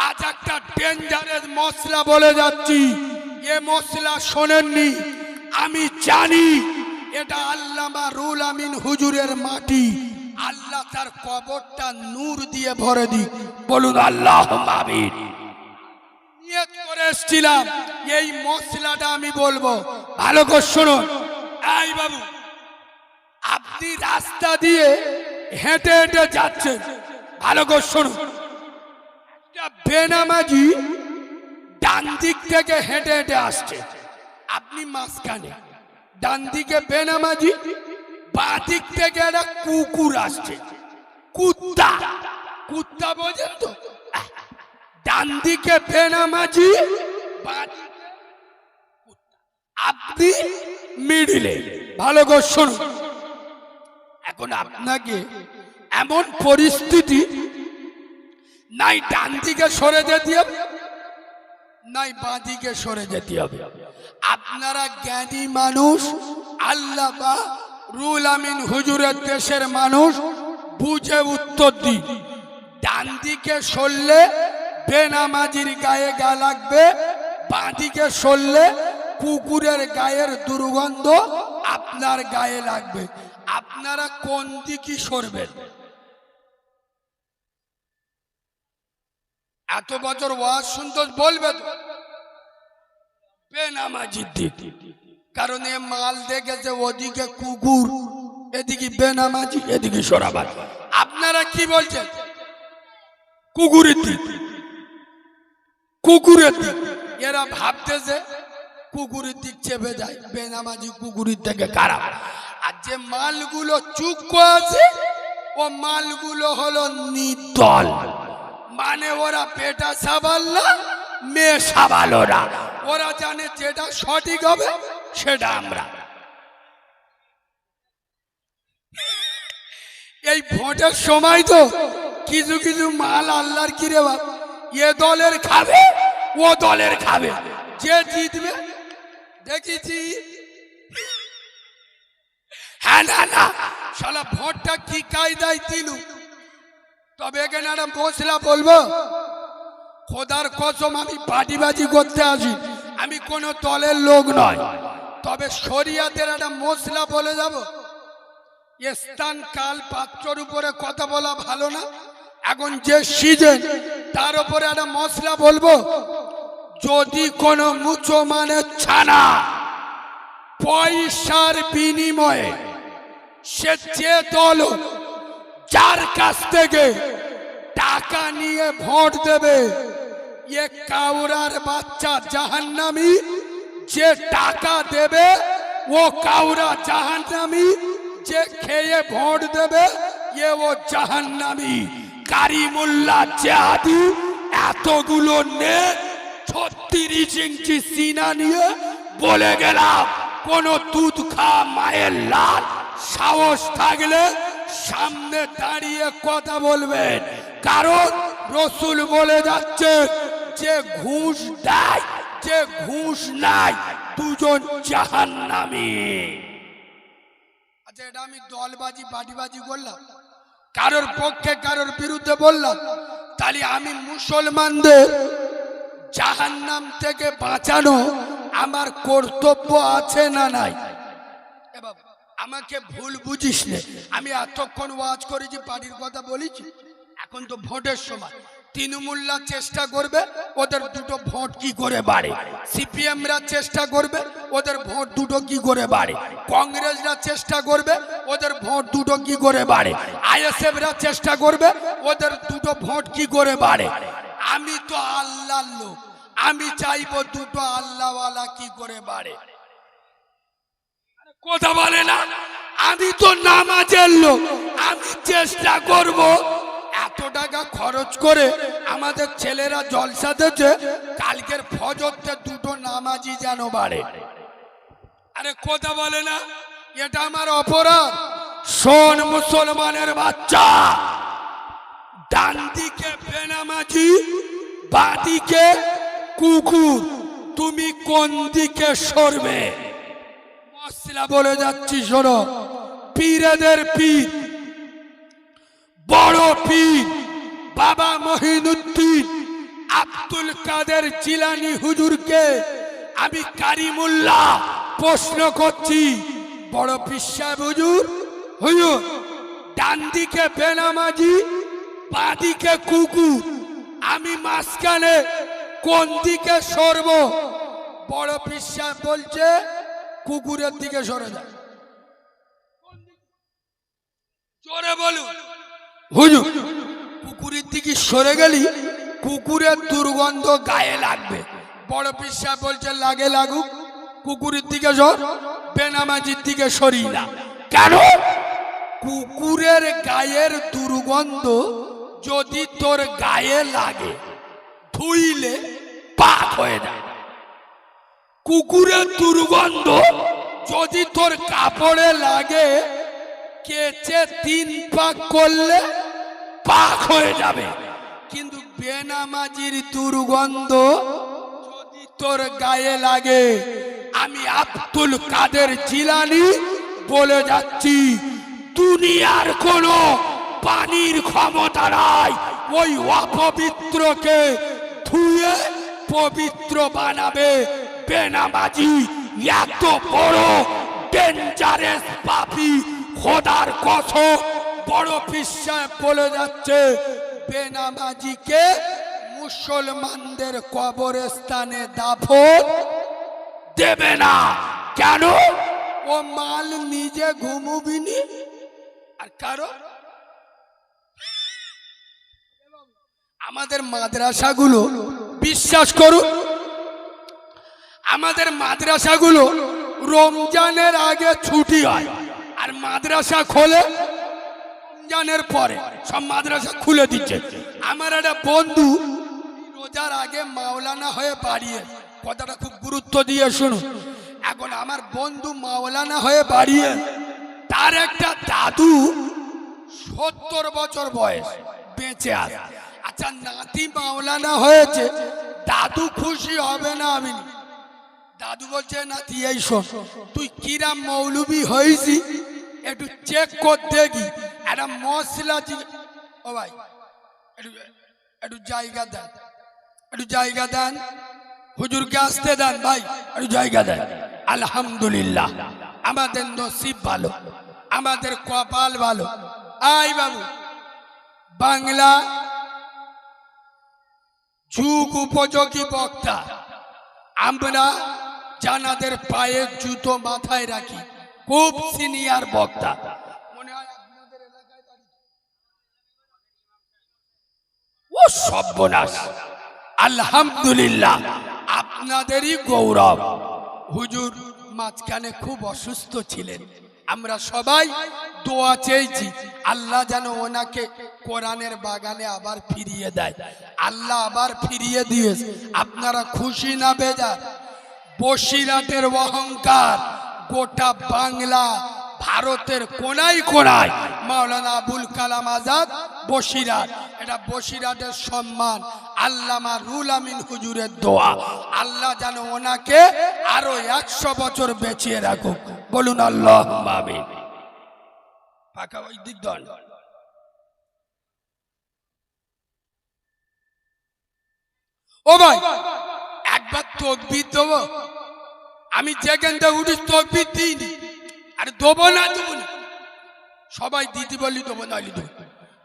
আজ একটা ডেঞ্জারাস মশলা বলে যাচ্ছি, এ মশলা শোনেননি? আমি জানি এটা আল্লামা রুহুল আমিন হুজুরের মাটি। আল্লাহ তার কবরটা নূর দিয়ে ভরে দিক। বলুন আল্লাহুম্মা আমিন। নিয়ত করে এসেছিলাম এই মশলাটা আমি বলবো, ভালো করে শুনুন। এই বাবু, আপনি রাস্তা দিয়ে হেঁটে হেঁটে যাচ্ছেন, ভালো করে শুনুন। একটা বেনামাজি ডান দিক থেকে হেঁটে হেঁটে আসছে, আপনি মাঝখানে। ডান দিকে বেনামাজি, বাঁ দিক থেকে একটা কুকুর আসছে, কুত্তা। কুত্তা বোঝেন তো? ডান দিকে বেনামাজি, বাঁ দিকে কুত্তা, আপনি মিডিলে। ভালো করে শুনুন। এখন আপনাকে এমন পরিস্থিতি, নাই ডান দিকে সরে যেতে হবে, নাই বাঁ দিকে সরে যেতে হবে। আপনারা জ্ঞানী মানুষ, আল্লাহ বা রুহুল আমিন হুজুরের দেশের মানুষ, বুঝে উত্তর দিন। ডান দিকে সরলে বেনামাজির গায়ে গা লাগবে, বাঁ দিকে সরলে কুকুরের গায়ের দুর্গন্ধ আপনার গায়ে লাগবে। আপনারা কোন দিকে সরবেন? এত বছর ওয়াজ শুনতে বলবে তো বেনামাজির দিক, কারণ এ মাল দেখেছে ওদিকে কুকুর, এদিকে বেনামাজি, এদিকে সরাবার। আপনারা কি বলছেন? কুকুরের দিক, কুকুরের দিক। এরা ভাবতেছে কুকুরের দিক চেপে যায়, বেনামাজি কুকুরের থেকে খারাপ। আর যে মালগুলো চুক্ক আছে ও মালগুলো হলো নির্দল, মানে ওরা বেটা সাবাল না, মেয়ে সাবালো না, ওরা জানে যেটা সঠিক হবে সেটা আমরা। এই ভোটের সময় তো কিছু কিছু মাল আল্লাহর কিরে বাপ, এ দলের খাবে ও দলের খাবে, যে জিতবে দেখেছি। হ্যাঁ না না শালা ভোটটা কি কায়দায় দিলু। তবে এখানে একটা মশলা বলবো, খোদার কসম আমি পাটিবাজি করতে আসি, আমি কোন দলের লোক নয়। তবে শরিয়াতের একটা মশলা বলে যাব, স্থান কাল পাত্রর উপরে কথা বলা ভালো না। এখন যে সিজন তার উপরে একটা মশলা বলবো, যদি কোন মুসলমানের ছানা পয়সার বিনিময়ে সে যে দল যার কাছ থেকে টাকা নিয়ে ভোট দেবে, এ কাউরার বাচ্চা জাহান্নামী। যে টাকা দেবে ও কাউরা জাহান্নামী, যে খেয়ে ভোট দেবে এ ও জাহান্নামী। কারিমুল্লাহ জিহাদি এতগুলো নে 36 ইঞ্চি সিনা নিয়ে বলে গেলাম, কোন দুধ খা মায়ের লাল সাহস থাকলে সামনে দাঁড়িয়ে কথা বলবেন, কারণ রসুল বলে যাচ্ছে যে ঘুষ দেয় যে ঘুষ নাই দুজন জাহান্নামী। আচ্ছা, এটা আমি দলবাজি পাটিবাজি করলাম, কারোর পক্ষে কারোর বিরুদ্ধে বললাম, তাহলে আমি মুসলমানদের জাহান্নাম থেকে বাঁচানো আমার কর্তব্য আছে না নাই? আমাকে ভুল বুঝিস না, আমি এতক্ষণ ওয়াজ করেছি, পার্টির কথা বলেছি। এখন তো ভোটের সময়, তৃণমূলরা চেষ্টা করবে ওদের দুটো ভোট কি করে বাড়ে, সিপিএমরা চেষ্টা করবে ওদের ভোট দুটো কি করে বাড়ে, কংগ্রেসরা চেষ্টা করবে ওদের ভোট দুটো কি করে বাড়ে, আইএসএফরা চেষ্টা করবে ওদের দুটো ভোট কি করে বাড়ে। আমি তো আল্লাহর লোক, আমি চাইবো দুটো আল্লাহওয়ালা কি করে বাড়ে। কথা বলে না, আমি তো নামাজের লোক, আমি চেষ্টা করব এত টাকা খরচ করে আমাদের ছেলেরা জলসা দিচ্ছে, কালকের ফজরতে দুটো নামাজি যেন বাড়ে। আরে কথা বলে না, এটা আমার অপরাধ। শোন মুসলমানের বাচ্চা, ডান দিকে বেনামাজি, বাঁ দিকে কুকুর, তুমি কোন দিকে সরবে? মশলা বলে যাচ্ছি শোনো, পীরেদের পীর, বড় পীর বাবা মহিনুদ্দিন আব্দুল কাদের জিলানী হুজুরকে আমি কারিমুল্লাহ প্রশ্ন করছি, বড় পীর সাহেব হুজুর, হুজুর ডান দিকে বেনামাজি, বাঁ দিকে কুকুর, আমি মাঝখানে কোন দিকে সরব? বড় পীর সাহেব বলছে কুকুরের দিকে সরে যায়। জোরে বলুন হুজুর, কুকুরের দিকে সরে গেলি কুকুরের দুর্গন্ধ গায়ে লাগবে। বড় পীর সাহেব বলছে লাগে লাগুক, কুকুরের দিকে সর, বেনামাজির দিকে সরি না। কেন? কুকুরের গায়ের দুর্গন্ধ যদি তোর গায়ে লাগে, ধুইলে পাক হয়ে যায়। কুকুরের দুর্গন্ধ যদি তোর কাপড়ে লাগে, কেচে 3 পাক করলে পাক হয়ে যাবে। কিন্তু বেনামাজির দুর্গন্ধ যদি তোর গায়ে লাগে, আমি আব্দুল কাদের জিলানী বলে যাচ্ছি, দুনিয়ার কোনো পানির ক্ষমতা নাই ওই অপবিত্রকে ধুয়ে পবিত্র বানাবে। বেনামাজি এত বড় ডেঞ্জারাস পাপী, খোদার কসম বড় পীর সাহেব বলে যাচ্ছে, বেনামাজিকে মুসলমানদের কবরস্থানে দাফন দেবে না। কেন? ও মাল নিজে ঘুমুবিনি, আর কারো আমাদের মাদ্রাসাগুলো বিশ্বাস করুন, আমাদের মাদ্রাসাগুলো রমজানের আগে ছুটি হয়, আর মাদ্রাসা খোলে রমজানের পরে। সব মাদ্রাসা খুলে দিচ্ছে। আমার একটা বন্ধু রোজার আগে মাওলানা হয়ে বাড়িয়ে, কথাটা খুব গুরুত্ব দিয়ে শুনুন। এখন আমার বন্ধু মাওলানা হয়ে বাড়িয়ে, তার একটা দাদু 70 বছর বয়স, বেঁচে আছে। আচ্ছা, নাতি মাওলানা হয়েছে, দাদু খুশি হবে না? আমি দাদু বলছে, নাতি এই শোন, তুই কিরাম মৌলবি হয়েছি একটু চেক করতে দেখি, একটা মশলা। ও ভাই, একটু জায়গা দেন, একটু জায়গা দেন, হুজুরকে আসতে দেন ভাই, একটু জায়গা দেন। আলহামদুলিল্লাহ, আমাদের নসিব ভালো, আমাদের কপাল ভালো। আই বাবু, বাংলা যুগ উপযোগী বক্তা, আমরা জানাদের পায়ে জুতো মাথায় রাখি, খুব সিনিয়র বক্তা। মনে হয় আপনাদের এলাকায় ও সর্বনাশ। আলহামদুলিল্লাহ, আপনাদেরই গৌরব। হুজুর মাঝখানে খুব অসুস্থ ছিলেন, আমরা সবাই দোয়া চেয়েছি আল্লাহ যেন ওনাকে কোরআনের বাগানে আবার ফিরিয়ে দেয়। আল্লাহ আবার ফিরিয়ে দিয়েছে। আপনারা খুশি না বেজার? বসিরহাটের অহংকার গোটা বাংলা, ভারতের কোনায় কোনায় মাওলানা আবুল কালাম আজাদ বসিরহাট, এটা বসিরহাটের সম্মান। আল্লামা রুল আমিন হুজুরের দোয়া, আল্লাহ যেন ওনাকে আরো 100 বছর বেঁচিয়ে রাখুক। বলুন আল্লাহুম্মা আমিন। পাকা ওই দিক দল। ও ভাই, একবার তাকবীর দেবো? আমি যেখানটা উঠি তাকবীর দিইনি, আরে দেবো না দেবো না, সবাই দিদি বলি দেবো, নালি দেবো,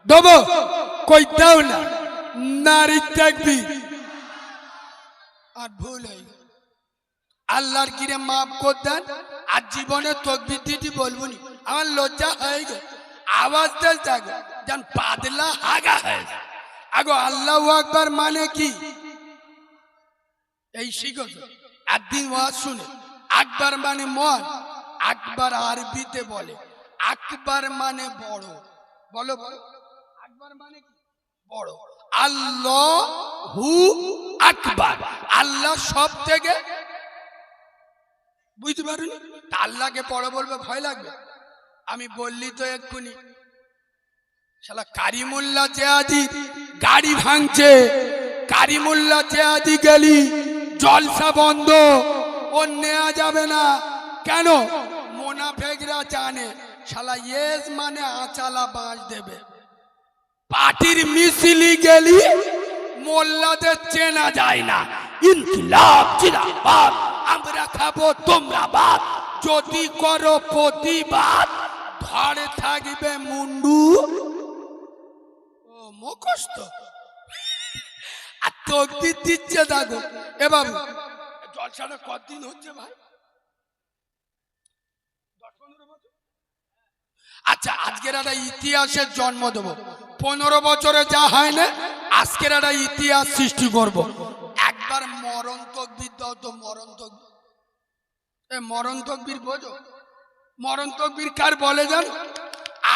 দেবো কই দাও না, নারী তাকবীর। আর ভুল হয়ে গেল, আল্লাহর কিরে মাফ করে দেন। আর জীবনে তাকবীর দিদি বলবো নি, আমার লজ্জা হয়ে গেল। আওয়াজ দেন থাকে যেন পাতলা হাগা হয়। আগো আল্লাহু আকবার মানে কি এই শিখো। একদিন ওয়াজ শুনে, আকবার মানে মন, আকবার আরবিতে বলে আকবার মানে বড়। বলো বলো, আকবার মানে কি? বড়। আল্লাহু আকবার, আল্লাহ সব থেকে, বুঝতে পারুন? আল্লাহকে বড় বলবে, ভয় লাগবে? আমি বললি তো এক্ষুনি, শালা কারিমুল্লাহ জেহাদি গাড়ি ভাঙছে, কারিমুল্লাহ জেহাদি গেলি জলসা বন্ধ, ও নেওয়া যাবে না। কেন? মোনাফেকরা জানে শালা ইয়েস মানে আচালা বাঁশ দেবে। পার্টির মিছিলি গেলি মোল্লাদের চেনা যায় না। ইনকিলাব জিন্দাবাদ, আমরা খাবো তোমরা বাদ, যদি করো প্রতিবাদ ধরে থাকবে মুন্ডু। ও মুখস্থ আর তাকবীর দিচ্ছে। দেখো এ বাবু, জলসাটা কতদিন হচ্ছে ভাই? 10-15 বছর। আচ্ছা, আজকের একটা ইতিহাসের জন্ম দেবো। 15 বছরে যা হয় না, আজকের একটা ইতিহাস সৃষ্টি করব। একবার মরণ তাকবীর দাও তো। মরণ তাকবীর, এ মরণ তাকবীর বোঝো? মরণ তাকবীর কার বলে জানো?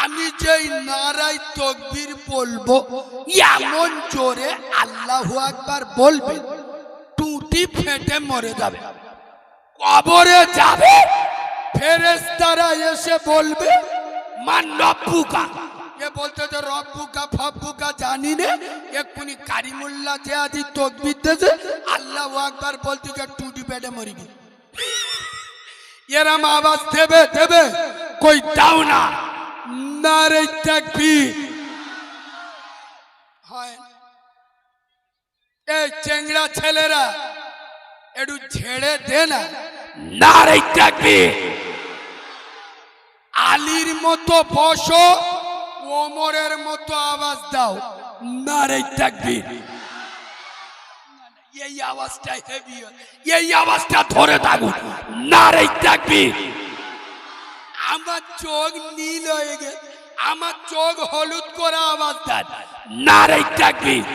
আমি যেই নারায় তাকবীর বলবো, এমন জোরে আল্লাহু আকবার বলবে, টুটি ফেটে মরে যাবে, কবরে যাবে। ফেরেশতারা এসে বলবে মান রব্বুকা। এ বলতে যে রব্বুকা ফব্বুকা জানি না, এক্ষুনি কারিমুল্লাহ জেহাদি তাকবীর দিয়েছে, আল্লাহু আকবার বলতে যে টুটি ফেটে মরিবি। এরম আওয়াজ দেবে দেবে, কই দাও না, নারে তাকবীর হয়। এই চেংড়া ছেলেরা একটু ঝেড়ে দে না, নারে তাকবীর। আলীর মতো বসো, ওমরের মতো আওয়াজ দাও, নারে তাকবীর। এই আওয়াজটা হেভি, এই আওয়াজটা ধরে থাকুন, নারে তাকবীর। আমার চোখ নীল হয়ে গেছে, আমার চোখ হলুদ করে আওয়াজ দেন, নারে তাকবীর।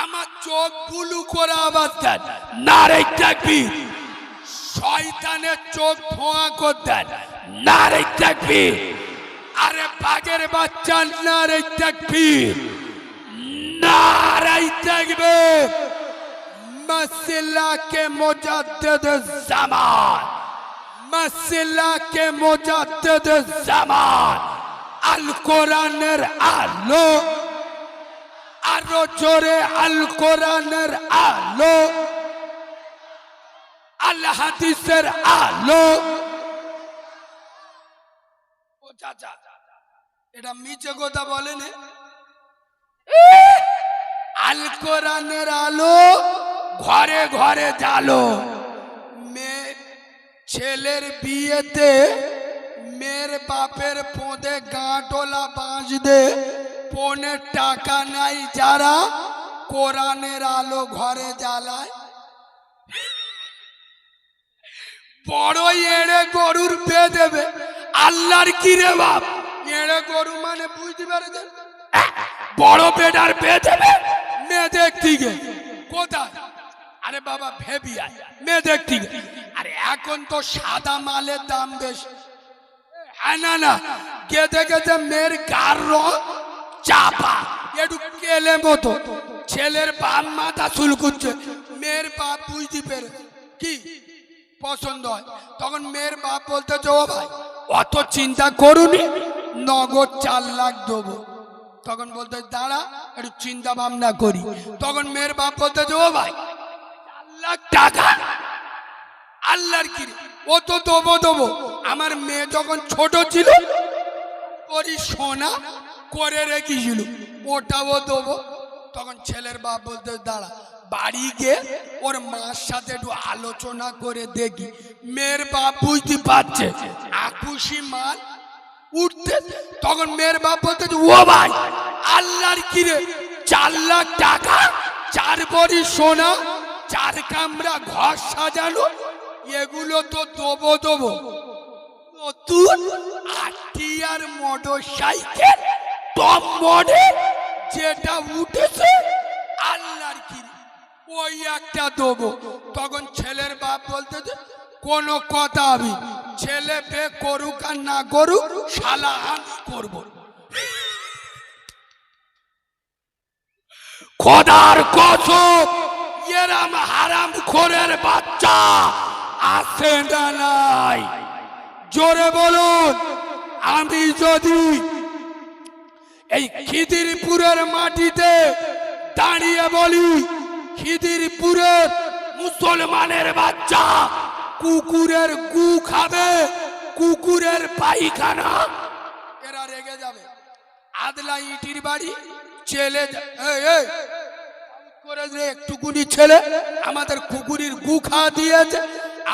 আমার চোখ বুলু করে আওয়াজ দেন, নারে তাকবীর। শয়তানের চোখ ধোঁয়া করে দেন, নারে তাকবীর। আরে বাঘের বাচ্চা, নারে তাকবীর, নারে তাকবীর। मसला के मुजद्दिद ज़मान, मसला के मुजद्दिद ज़मान, আল কোরআনের আলো, আরো জোরে আল কোরআনের আলো, আল হাদিসের আলো। ও চাচা, এটা মিছে কথা বলেন। আল কোরআনের আলো ঘরে ঘরে জালো। মেয়ে ছেলের বিয়েতে মেয়ের বাপের পোঁদে গাঁটোলা বাঁশ দে, পনে টাকা নাই যারা কোরআনের আলো ঘরে জ্বালায়। বড় এড়ে গরুর পেয়ে দেবে আল্লাহর কি রে বাপ। এড়ে গরু মানে বুঝতে পেরেছেন, বড় বেটার পেয়ে দেবে মেয়ে দেখতে গে। কোথায়? আরে বাবা ভেবিয়া মেয়ে দেখতে গে। আরে এখন তো সাদা মালের দাম বেশি। হ্যাঁ না না, গেতে গেতে মেয়ের গার রং চাপা, একটু কেলে মতো। ছেলের বাপ মাথা চুল করছে, মেয়ের বাপ বুঝতে পেরে কি পছন্দ হয়। তখন মেয়ের বাপ বলতেছে, ও ভাই অত চিন্তা করুনি, নগদ 4 লাখ দেবো। তখন বলতে দাঁড়া একটু চিন্তা ভাবনা করি। তখন মেয়ের বাপ বলতেছে, ও ভাই 4 লাখ টাকা আল্লাহর কি, ও তো দেবো দেবো। আমার মেয়ে যখন ছোট ছিল ওরই সোনা করে রেখেছিল, ওটাও দেবো। তখন ছেলের বাপ বলতে দাঁড়া বাড়ি গিয়ে ওর মার সাথে একটু আলোচনা করে দেখি। মেয়ের বাপ বুঝতে পারছে আকুশি মাল উঠতে। তখন মেয়ের বাপ বলতে, ও ভাই আল্লাহর কি রে, 4 লাখ টাকা, 4 ভরি সোনা, 4 কামরা ঘর সাজানো, এগুলো তো দেবো দেবো। নতুন আটিয়ার মোটর সাইকেল টপ মডেল যেটা উঠেছে আল্লাহর কি, ওই একটা দেবো। তখন ছেলের বাপ বলতে কোন কথা আমি ছেলে বে করুক আর না করুক, শালা আমি করবো। খোদার কসম এরম হারাম খোরের বাচ্চা আছে না নাই? জোরে বলুন। আমি যদি এই খিদিরপুরের মাটিতে দাঁড়িয়ে বলি, খিদিরপুরের মুসলমানের বাচ্চা কুকুরের গু খাবে, কুকুরের পায়খানা, এরা রেগে যাবে। আদলা ইটির বাড়ি ছেলে করে একটুকুনি ছেলে আমাদের কুকুরের গু খাওয়া দিয়েছে।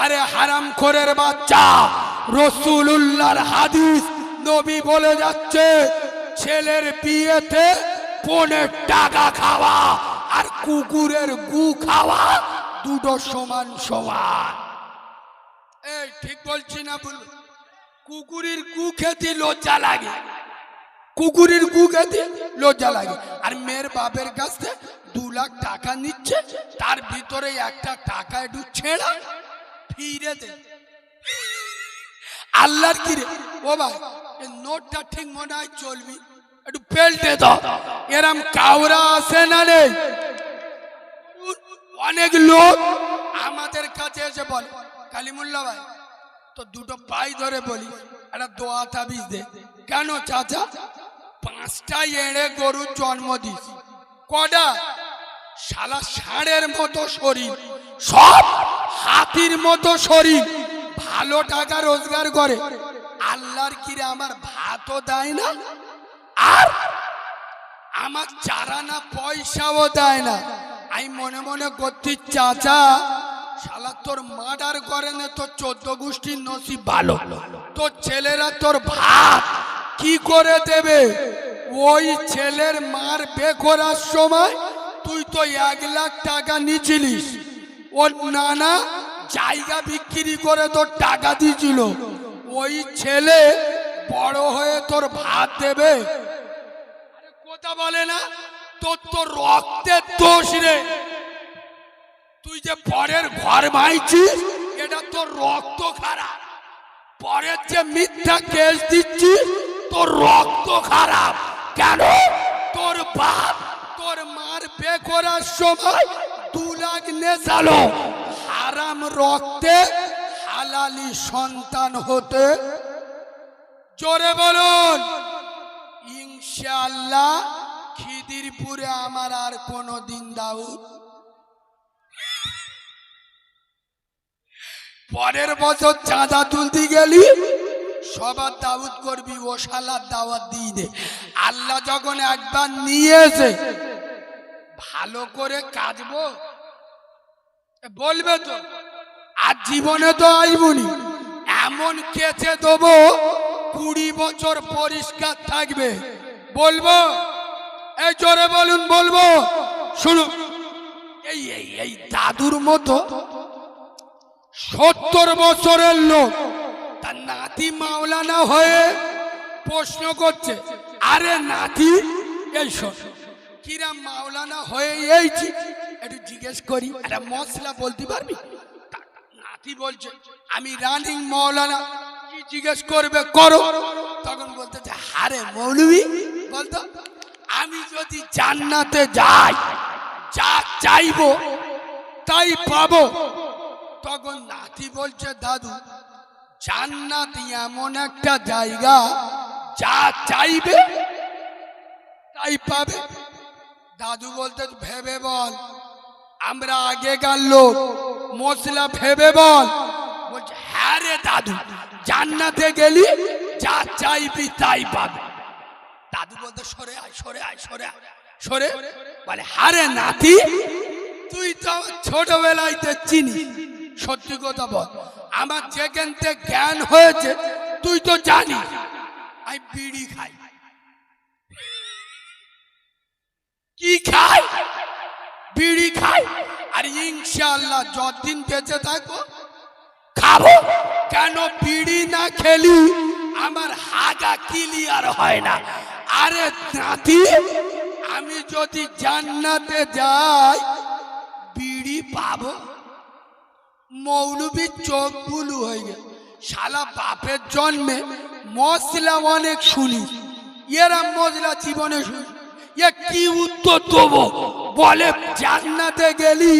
আরে হারাম খোরের বাচ্চা, রাসূলুল্লাহর হাদিস, নবী বলে যাচ্ছে ছেলের বিয়েতে 15 টাকা খাওয়া আর কুকুরের গু খাওয়া দুটো সমান সমান। এই ঠিক বলছি না বলুন? কুকুরের গু খেতে লজ্জা লাগে, কুকুরের গু খেতে লজ্জা লাগে। আর মেয়ের বাপের কাছ থেকে 2 লাখ টাকা নিচ্ছে, তার ভিতরে একটা টাকা একটু ছেড়া ফিরে দে। আল্লাহর কি রে, ও ভাই এই নোটটা ঠিক মনে হয় চলবি, একটু পেল্টে দাও। এরম কাউরা আছে না নেই? অনেক লোক আমাদের কাছে এসে বলে, কালিমুল্লাহ ভাই তো দুটো পাই ধরে বলি একটা দোয়া তাবিজ দে। কেন চাচা? 5টা এড়ে গরুর জন্ম দিস, কটা? শালা ষাঁড়ের মতো শরীর, সব হাতির মতো শরীর, ভালো টাকা রোজগার করে। আল্লাহর কিরে আমার ভাতও দেয় না, আর আমার চারানা পয়সাও দেয় না। আমি মনে মনে করছি চাচা শালা তোর মার্ডার করে না, তোর 14 গোষ্ঠীর নসিব ভালো, তোর ছেলেরা তোর ভাত কি করে দেবে? ওই ছেলের মার বে করার সময় তুই তো 1 লাখ টাকা নিয়েছিলিস, ওর নানা জায়গা বিক্রি করে তোর টাকা দিয়েছিল। ওই ছেলে বড় হয়ে তোর ভাত দেবে? আরে কথা বলে না, তোর তো রক্তের দোষ রে। তুই যে পরের ঘর মাইছিস, এটা তোর রক্ত খারাপ। পরের যে মিথ্যা কেস দিচ্ছিস, তোর রক্ত খারাপ। কেন? তোর বাপ তোর মার বে করার সময় 2 লাখ নেশালো। হারাম রক্তে হালালি সন্তান হতে। জোরে বলুন ইনশাআল্লাহ। খিদিরপুরে আমার আর কোনো দিন দাউদ। পরের বছর চাঁদা তুলতে গেলি সবার দাউদ করবি, ও শালার দাওয়াত দিয়ে দে। আল্লাহ যখন একবার নিয়ে এসে ভালো করে কাজবো বলবে তো, আর জীবনে তো আইবুনি। এমন কেচে দেবো 20 বছর পরিষ্কার থাকবে। বলবো? এই জোরে বলুন বলবো। শুনুন, এই এই এই দাদুর মতো 70 বছরের লোক তার নাতি মাওলানা হয়ে প্রশ্ন করছে, আরে নাতি এই শোন, কিরা মাওলানা হয়ে এইছি একটু জিজ্ঞেস করি, একটা মশলা বলতে পারবি? নাতি বলছে আমি রানিং মাওলানা। কি জিজ্ঞেস করবে করো। তখন বলতেছে আরে মৌলভী বলতো, আমি যদি জান্নাতে যাই যা চাইবো তাই পাবো। তখন নাতি বলছে দাদু জান্নাত এমন একটা জায়গা যা চাইবে তাই পাবে। দাদু বলতে ভেবে বল, আমরা আগেকার লোক, মশলা ভেবে বল। বলছে হ্যাঁ রে দাদু, জান্নাতে গেলি যা চাইবি তাই পাবে। দাদু বলতে সরে আয় সরে আয় সরে আয় সরে। বলে আরে নাতি, তুই তো ছোটবেলায় চিনি, সত্যি কথা বল, আমার যেখান থেকে জ্ঞান হয়েছে তুই তো জানিস আমি বিড়ি খাই। কি খাই? বিড়ি খাই। আর ইনশাআল্লাহ যতদিন বেঁচে থাকবো খাবো। কেন? বিড়ি না খেলি আমার হাগা ক্লিয়ার হয় না। আরে নাতি, আমি যদি জান্নাতে যাই বিড়ি পাবো? মৌলবীর চোখ বুলু হয়ে গেল। শালা বাপের জন্মে মশলা অনেক শুনি, এরা মশলা জীবনে শুনি। এ কি উত্তর দেবো? বলে জান্নাতে গেলি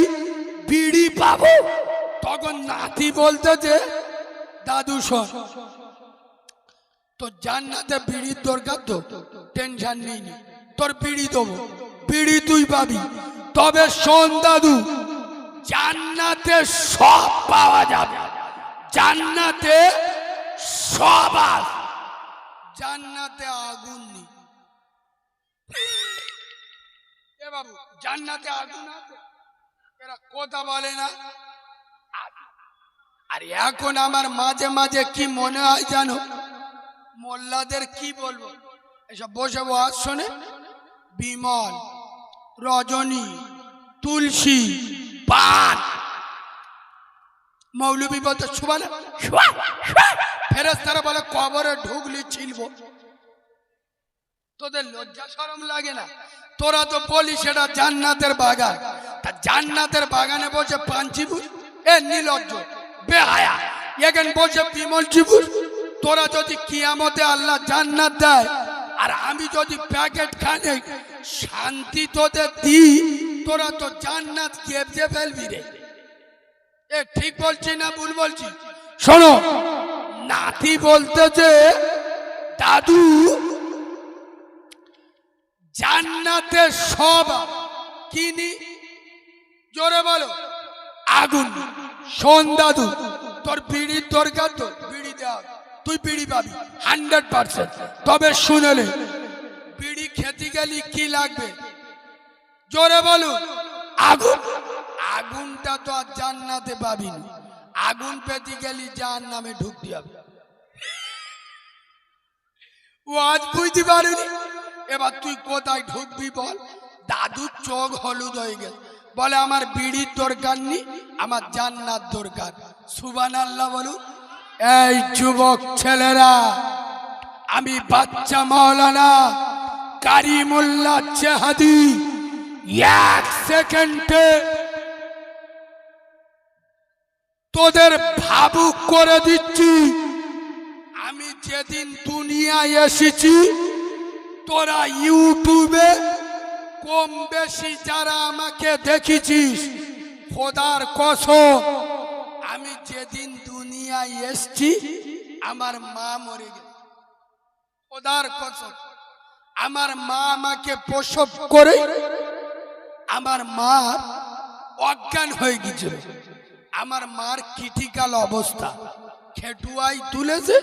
বিড়ি পাবো। তখন নাতি বলতেছে দাদু শোন, তো জান্নাতে বিড়ির দরকার তো, টেনশন নেই, তোর বিড়ি দেবো, বিড়ি তুই পাবি। তবে শোন দাদু, জান্নাতে সব পাওয়া যাবে, জান্নাতে সব আছে, জান্নাতে আগুন নেই। এ বাবু, জান্নাতে আগুন আছে? এরা কথা বলে না। আর এখন আমার মাঝে মাঝে কি মনে হয় জানো, মোল্লাদের কি বলবো, এসব বসে ওয়াজ শোনে, বিমল, রজনী, তুলসী, পান, মৌলবী বলতে শুবানা, ফেরেশতারা বলে কবরে ঢুকলি ছিলব। তোদের লজ্জা শরম লাগে না? তোরা তো বলি সেটা জান্নাতের বাগান, তা জান্নাতের বাগানে বসে পাঞ্চিপুর, এ নির্লজ্জ বেহায়া, এখানে বসে বিমল চিপুর। তোরা যদি কিয়ামতে আল্লাহ জান্নাত দেয় আর আমি যদি প্যাকেট খানে শান্তি তোদের দিই, তোরা তো জান্নাত কেবজে ফেলবি রে। এ ঠিক বলছি না ভুল বলছি? শোনো, নাতি বলতেছে দাদু জান্নাতে সব কিনি। জোরে বলো আগুন। শোন দাদু, তোর বিড়ির দরকার তো, বিড়ি দেওয়া, তুই বিড়ি পাবি 100%। তবে শুনেলে বিড়ি খেতে গেলি কি লাগবে? জোরে বলুন আগুন। আগুনটা তো আর জান্নাতে পাবি না, আগুন পেতে গেলি জাহান্নামে ঢুকতে হবে। ও আজ বুঝতে পারিনি। এবার তুই কোথায় ঢুকবি বল? দাদুর চোখ হলুদ হয়ে গেল, বলে আমার বিড়ির দরকার নেই, আমার জান্নাত দরকার। সুবহানাল্লাহ বলুন। এই যুবক ছেলেরা, আমি বাচ্চা মাওলানা কারিমুল্লাহ চেহাদি এক সেকেন্ডে তোদের ভাবুক করে দিচ্ছি। আমি যেদিন দুনিয়ায় এসেছি, তোরা ইউটিউবে কম বেশি যারা আমাকে দেখেছিস, খোদার কসম আমি যেদিন দুনিয়ায় এসছি আমার মা মরে গেছে। খোদার কসম আমার মা আমাকে প্রসব করে আমার মা অজ্ঞান হয়ে গেছিল। আমার মার ক্রিটিক্যাল অবস্থা, খেটুয়াই তুলেছে।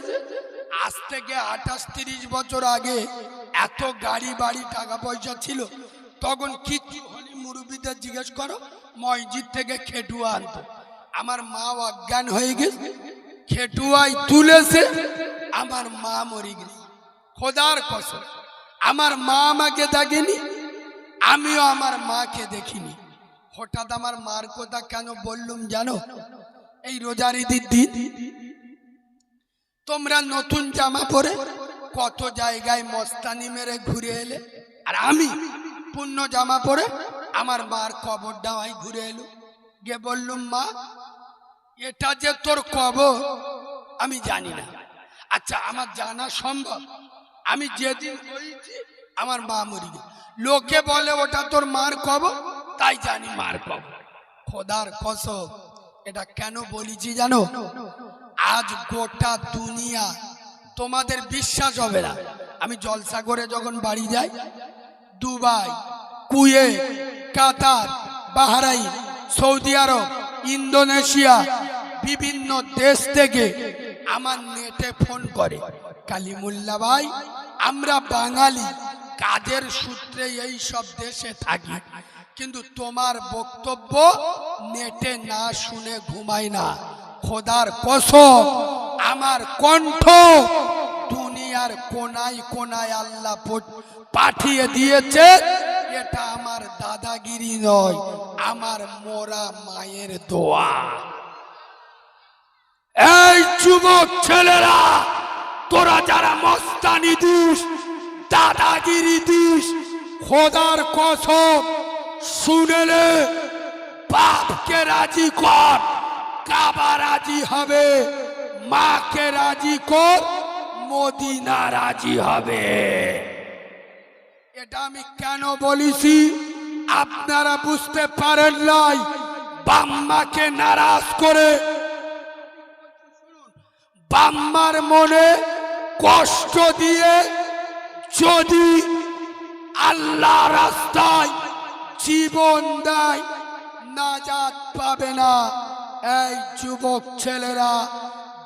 আজ থেকে 28-30 বছর আগে এত গাড়ি বাড়ি টাকা পয়সা ছিল, তখন কিচ্ছু হলে মুরব্বীদের জিজ্ঞেস করো, মসজিদ থেকে খেটুয়া আনতো। আমার মা অজ্ঞান হয়ে গেছে, খেটুয়াই তুলেছে, আমার মা মরে গেছে। খোদার কসম আমার মা আমাকে দেখেনি, আমিও আমার মাকে দেখিনি। হঠাৎ আমার মার কথা কেন বললুম জানো? এই রোজার ঈদের দিন তোমরা নতুন জামা পরে কত জায়গায় মস্তানি মেরে ঘুরে এলে, আর আমি পূর্ণ জামা পরে আমার মার কবর ডাওয়ায় ঘুরে এলো। গিয়ে বললুম, মা এটা যে তোর কবর আমি জানি না। আচ্ছা আমার জানা সম্ভব? আমি যেদিন হয়েছি আমার মা মরি গেছে, লোকে বলে ওটা তোর মার কবর, তাই জানি মার কবর। খোদার কসম এটা কেন বলেছি জানো? আজ গোটা দুনিয়া, তোমাদের বিশ্বাস হবে না, আমি জলসা করে যখন বাড়ি যাই, দুবাই, কুয়েত, কাতার, বাহরাইন, সৌদি আরব, ইন্দোনেশিয়া, বিভিন্ন দেশ থেকে আমার নেটে ফোন করে, কালিমুল্লাহ ভাই আমরা বাঙালি কাজের সূত্রে এই সব দেশে থাকি, কিন্তু তোমার বক্তব্য নেটে না শুনে ঘুমাই না। খোদার কসম আমার কণ্ঠ দুনিয়ার কোনায় কোনায় আল্লাহ পাঠিয়ে দিয়েছে। এটা আমার দাদাগিরি নয়, আমার মোরা মায়ের দোয়া। এই যুবক ছেলেরা, তোরা যারা মস্তানি দিস, দাদাগিরি দিস, খোদার কসম শুনেলে বাপকে রাজি কর, কাবা রাজি হবে, মাকে রাজি কর, মদিনা রাজি হবে। এটা আমি কেন বলিছি আপনারা বুঝতে পারেন নাই? বাম্মাকে নারাজ করে বাম্মার মনে কষ্ট দিয়ে যদি আল্লাহ রাস্তায় জীবন দেয়, নাজাত পাবে না। এই যুবক ছেলেরা,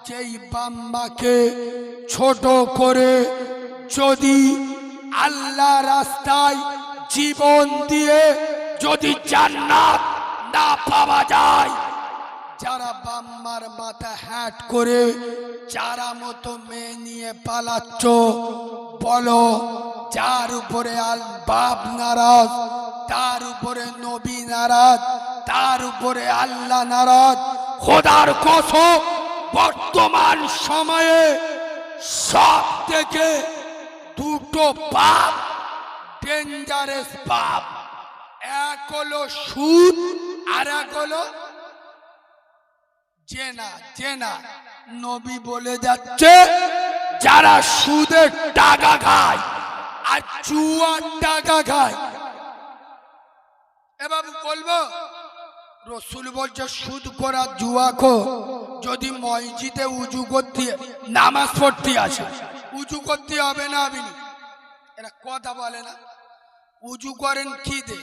যেই বাম্মাকে ছোট করে যদি আল্লাহ রাস্তায় জীবন দিয়ে যদি জান্নাত না পাওয়া যায়, যারা বাম্মার মাথা হ্যাট করে যারা মতো মেয়ে নিয়ে পালাচ্ছ, বলো যার উপরে আল বাপ নারাজ, তার উপরে নবী নারাজ, তার উপরে আল্লাহ নারাজ। খোদার কসম বর্তমান সময়ে সব থেকে দুটো পাপ ডেঞ্জারাস পাপ, এক হলো সুদ আর এক হলো জেনা। জেনা নবী বলে যাচ্ছে যারা সুদের টাকা খায় আর জুয়ার টাকা খায়, এ বাবু বলবো, রসুল বলছে সুদ করা জুয়া খো যদি মসজিদে উজু করতে নামাজ পড়তে আসে, উজু করতে হবে না। আপনি এরা কথা বলে না, উজু করেন কি দে?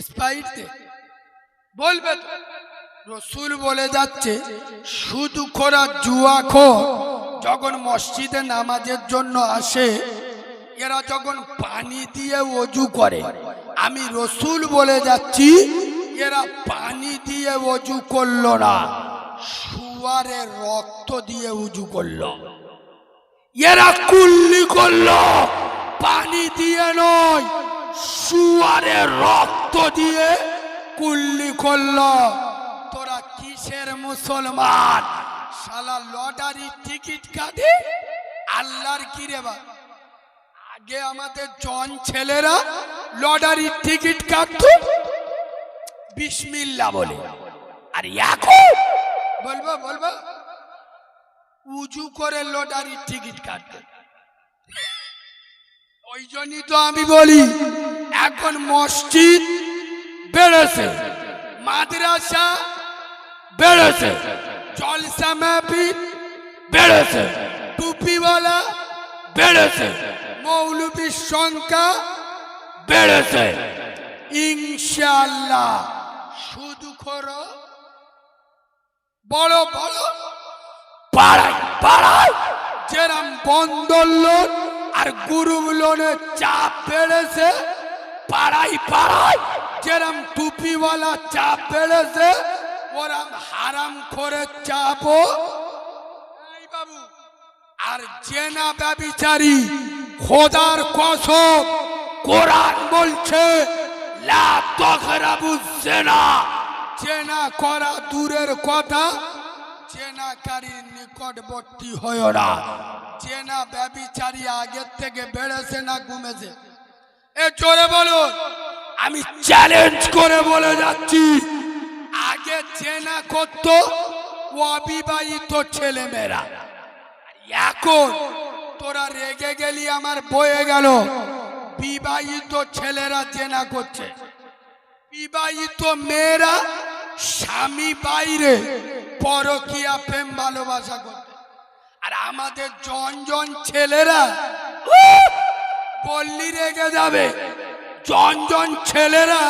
স্প্রাইট দে বলবে তো। রসুল বলে যাচ্ছে সুদ করা জুয়া খো যখন মসজিদে নামাজের জন্য আসে, এরা যখন পানি দিয়ে ওযু করে, আমি রসুল বলে যাচ্ছি এরা পানি দিয়ে ওযু করলো না, শুয়ারের রক্ত দিয়ে উজু করলো। এরা কুল্লি করলো, পানি দিয়ে নয়, শুয়ারের রক্ত দিয়ে কুল্লি করলো। তোরা কিসের মুসলমান? শালা লটারি টিকিট কাটে আল্লাহর কি রে বা? আগে আমাদের জন ছেলেরা লটারির টিকিট কাটতো বিসমিল্লাহ বলে, আর এখন বলবো বলবো উজু করে লটারির টিকিট কাটতে। ওই জন্যই তো আমি বলি এখন মসজিদ বেড়েছে, মাদ্রাসা বেড়েছে, জলসা মাহফিল বেড়েছে, টুপিওয়ালা বেড়েছে, মৌলবীর সংখ্যা বেড়েছে। ইনশাআল্লাহ শুধু করো বড় বড় পাড়ায় পাড়ায় যেরম বন্ধন লোন আর গ্রুপ লোনের চাপ বেড়েছে, পাড়ায় পাড়ায় যেরম টুপিওয়ালা চাপ বেড়েছে, ওরম হারাম করে চাপও বাবু। আর জেনা ব্যভিচারী খোদার কসম কোরআন বলছে লা তাকরাবুজ জিনা, জেনা করা দূরের কথা, জেনাকারীর নিকটবর্তী হয়ো না। জেনা ব্যভিচারী আগের থেকে বেড়েছে না কমেছে? এ জোরে বলো, আমি চ্যালেঞ্জ করে বলে যাচ্ছি, আগে জেনা করতো অবিবাহিত ছেলেমেয়েরা, এখন তোরা রেগে গেলি আমার বয়ে গেল, বিবাহিত ছেলেরা জেনা করছে, বিবাহিত মেয়েরা স্বামী বাইরে পরকীয়া প্রেম ভালোবাসা করতে। আর আমাদের জন ছেলেরা বললি রেগে যাবে, জন ছেলেরা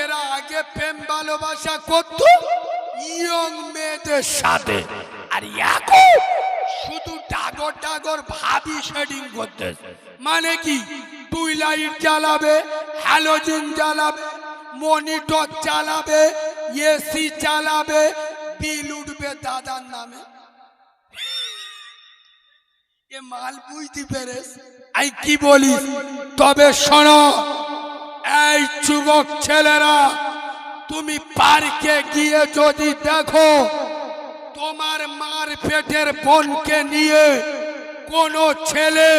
এরা আগে প্রেম ভালোবাসা করত ইয়ং মেয়েদের সাথে, আর এখন শুধু ডাগর ডাগর ভাবি শেডিং করতে। মানে কি, টুইলাইট জ্বালাবে, হ্যালোজেন জ্বালাবে, মনিটর চালাবে, এসি চালাবে, বিল উঠবে দাদার নামে। এ মাল বুঝতে পেরেছ আই কি বলি? তবে শোনো, এই যুবক ছেলেরা, তুমি পার্কে গিয়ে যদি দেখো তোমার মার পেটের বোনকে নিয়ে কোন ছেলে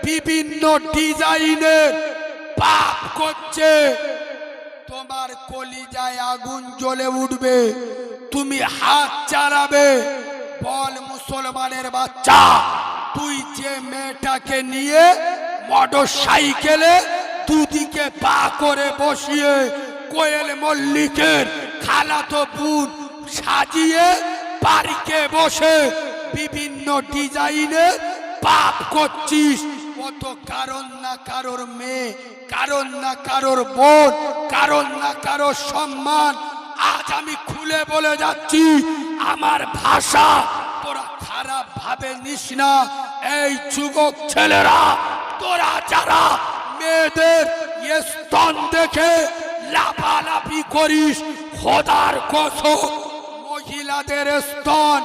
বিভিন্ন ডিজাইনের পাপ করছে, তোমার কলিজায় আগুন জ্বলে উঠবে, তুমি হাত চালাবে। বল মুসলমানের বাচ্চা, তুই যে মেয়েটাকে নিয়ে মোটর সাইকেলে দুদিকে পা করে বসিয়ে কোয়েল মল্লিকের খালাতো বোন সাজিয়ে পার্কে বসে বিভিন্ন ডিজাইনের পাপ করছিস, কত কারণ না কারোর মেয়ে, কারণ না কারোর বোন, কারণ না কারোর সম্মান। আজ আমি খুলে বলে যাচ্ছি, আমার ভাষা তোরা খারাপ ভাবে নিস না। এই যুবক ছেলেরা, তোরা যারা মেয়েদের স্তন দেখে লাফালাফি করিস, খোদার কসম মহিলাদের স্তন,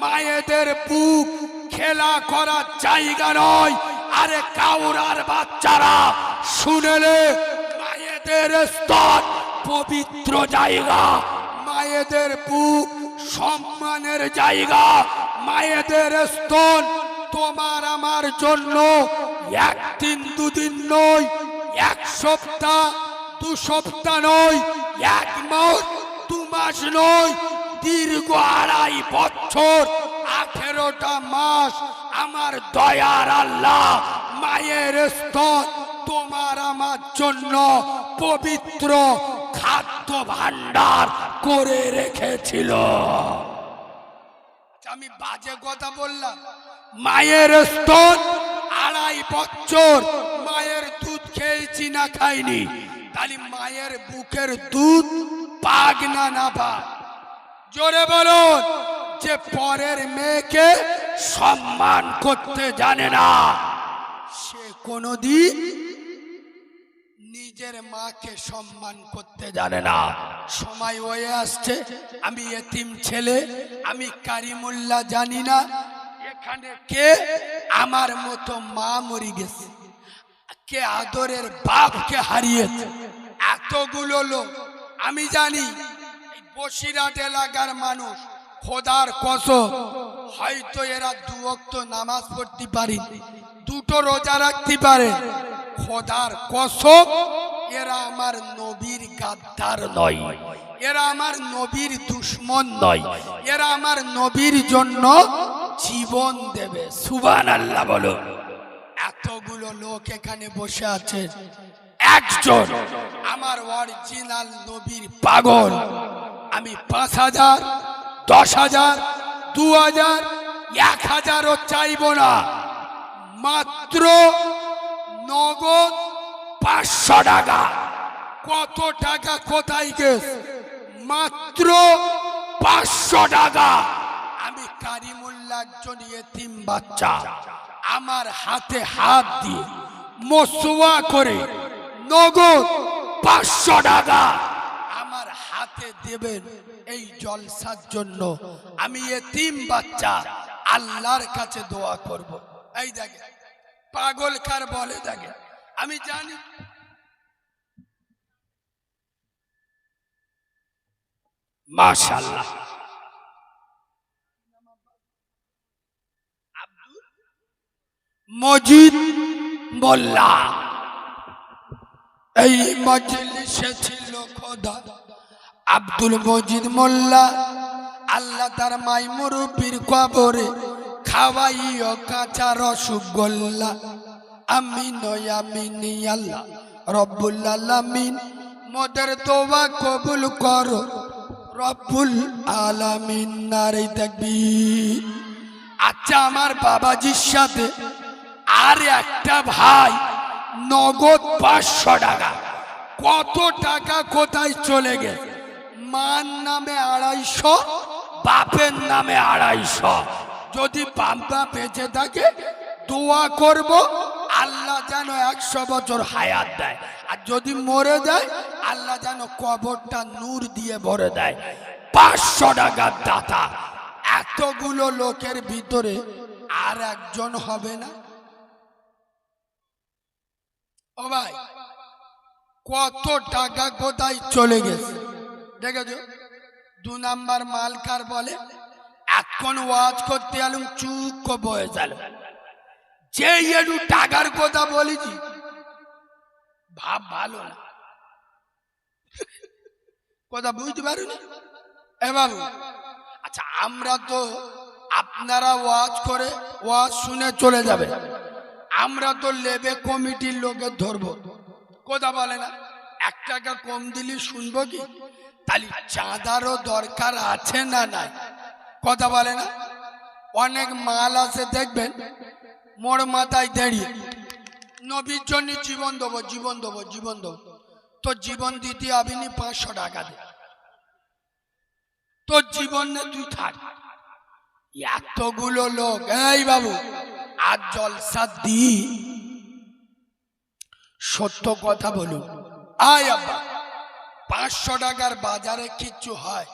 মায়েদের বুক খেলা করার জায়গা নয়। আরে কাউরার বাচ্চারা শুনেলে, মায়েদের স্তন পবিত্র জায়গা, মায়েদের বুক সম্মানের জায়গা, মায়েদের স্তন তোমার আমার জন্য একদিন দুদিন নয়, এক সপ্তাহ দু সপ্তাহ নয়, এক মাস দু মাস নয়, দীর্ঘ 2.5 বছর 18টা মাস আমার দয়ার আল্লাহ মায়ের স্তন তোমার আমার জন্য পবিত্র খাদ্য ভান্ডার করে রেখেছিল। আমি বাজে কথা বললাম? মায়ের স্তন 2.5 বছর মায়ের দুধ খেয়েছি না খাইনি, তাহলে মায়ের বুকের দুধ পাক না না পাক? জোরে বলুন, যে পরের মেয়েকে সম্মান করতে জানে না, সে কোনদিন নিজের মাকে সম্মান করতে জানে না। সময় হয়ে আসছে, আমি এতিম ছেলে, আমি কারিমুল্লাহ জানি না এখানে কে আমার মতো মা মরি গেছে, কে আদরের বাপকে হারিয়েছে। এতগুলো লোক আমি জানি, এই বসিরহাট এলাকার মানুষ খোদার কসম হয়তো এরা 2 ওয়াক্ত নামাজ পড়তে পারে, 2টো রোজা রাখতে পারে, খোদার কসম এরা আমার নবীর গাদ্দার নয়, এরা আমার নবীর দুশমন নয়, এরা আমার নবীর জন্য জীবন দেবে। সুবহানাল্লাহ বলো। এতগুলো লোক এখানে বসে আছে, একজন আমার অরিজিনাল নবীর পাগল। আমি 5,000, 10,000, 2,000, 1,000ও চাইব না, মাত্র নগদ 500 টাকা। কত টাকা কোথায় গেছে? মাত্র 500 টাকা। আমি কারিমুল্লাহ একজন ইয়েতিম বাচ্চা, আমার হাতে হাত দিয়ে মসওয়া করে নগদ 500 টাকা আমার হাতে দেবেন এই জলসার জন্য। আমি ইয়েতিম বাচ্চা আল্লাহর কাছে দোয়া করব। এই দেখে পাগল কার বলে, দেখে আমি জানি। মাশাআল্লাহ। মজিদ মোল্লা এই মজলিসে ছিল খোদা আব্দুল মজিদ মোল্লা। আল্লাহ তার মাই মুরব্বির কবরে খাওয়াইও কাঁচা রসগোল্লা। আমিন আমিন আল্লাহ রব্বুল আলামিন, মোদের দোয়া কবুল করো রব্বুল আলামিন। নারে তাকবীর। আচ্ছা, আমার বাবাজির সাথে আর একটা ভাই নগদ 500 টাকা। কত টাকা কোথায় চলে গেছে? মার নামে 250, বাপের নামে 250। যদি বাবা বেঁচে থাকে দোয়া করব আল্লাহ যেন 100 বছর হায়াত দেয়, আর যদি মরে যায় আল্লাহ যেন কবরটা নূর দিয়ে ভরে দেয়। 500 টাকার দাতা। এতগুলো লোকের ভিতরে আর একজন হবে না? ও ভাই, কত টাকা কোথায় চলে গেছে দেখেছো? 2 নাম্বার মালকার বলে এখন ওয়াজ করতে এলাম চুপ বয়ে গেল। যে একটু টাকার কথা বলেছি ভাব ভালো না, কথা বুঝতে পারুন এ বাবু। আচ্ছা, আমরা তো আপনারা ওয়াজ করে ওয়াজ শুনে চলে যাবে, আমরা তো লেবে কমিটির লোকের ধরবো, কথা বলে না? 1 টাকা কম দিলে শুনবো কি? তাহলে চাঁদারও দরকার আছে না নাই, কথা বলে না? অনেক মাল আছে দেখবেন মোড় মাথায় দাঁড়িয়ে নবীর জন্য জীবন দেবো, জীবন দেবো, জীবন দেবো। তো জীবন দিতে আপনি 500 টাকা দে, তোর জীবন না তুই থাক। এতগুলো লোক। এই বাবু, আজ জলসা দি সত্য কথা বলুন। আয় আব্বা, 500 টাকার বাজারে কিচ্ছু হয়?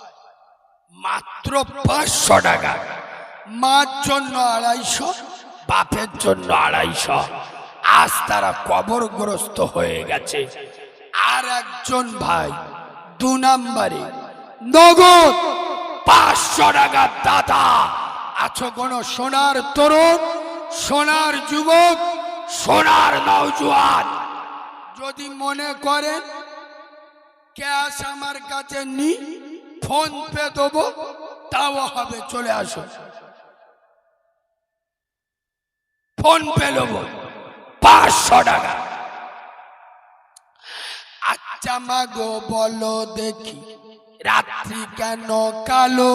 মাত্র 500 টাকা। মার জন্য 250, বাপের জন্য 250। আজ তারা কবরগ্রস্ত হয়ে গেছে। আর একজন ভাই 2 নাম্বারে নগদ 500 টাকার দাদা। আছো কোন সোনার তরুণ, সোনার যুবক, সোনার নওজোয়ান? যদি মনে করেন ক্যাশ আমার কাছে নি, ফোন পে দেবো, তাও হবে, চলে আসো, ফোন পে দেবো 500 টাকা। আচ্ছা মা গো বলো দেখি রাত্রি কেন কালো?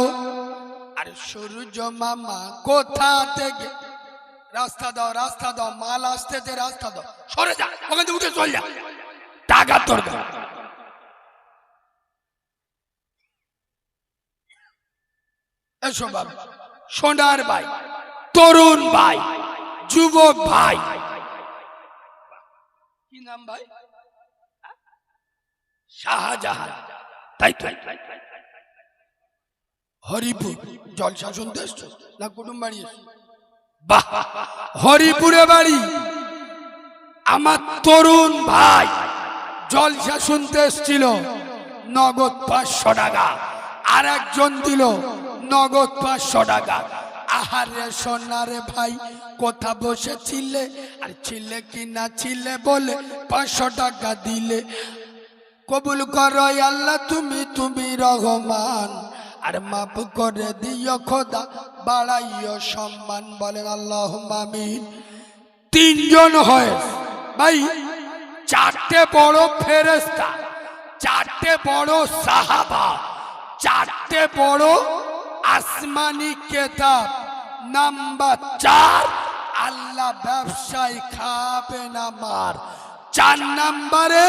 আর সূর্য মামা কোথা থেকে? রাস্তা দাও, রাস্তা দাও, মাল আসতেছে, রাস্তা দাও। সরে যা, ওখান থেকে উঠে চল যা, টাকা তোর দাও। এসো বাবা, সোনার ভাই, তরুণ ভাই, যুবক ভাই। কি নাম ভাই? শাহজাহান, তাই তো? হরিপুর জলসা শুনতে এসছো না কুটুম বাড়ি? বাহ, হরিপুরে বাড়ি। আমার তরুণ ভাই জলসা শুনতে এসছিল, নগদ 500 টাকা। আর একজন দিল নগদ 500 টাকা। আহারে সোনারে ভাই কোথা বসেছিলে, আর ছিলে কি না ছিলে বলে 500 টাকা দিলে। কবুল করো আল্লাহ তুমি রহমান, আর মাফ করে দিও খোদা বাড়াইও সম্মান। বলেন আল্লাহুম্মা আমিন। 3 জন হয় ভাই, 4টে বড় ফেরেশতা, 4টে বড় সাহাবা, 4টে বড় আসমানি কিতাব। নাম্বার 4, আল্লাহ ব্যবসায় খাবে না মার। 4 নম্বরে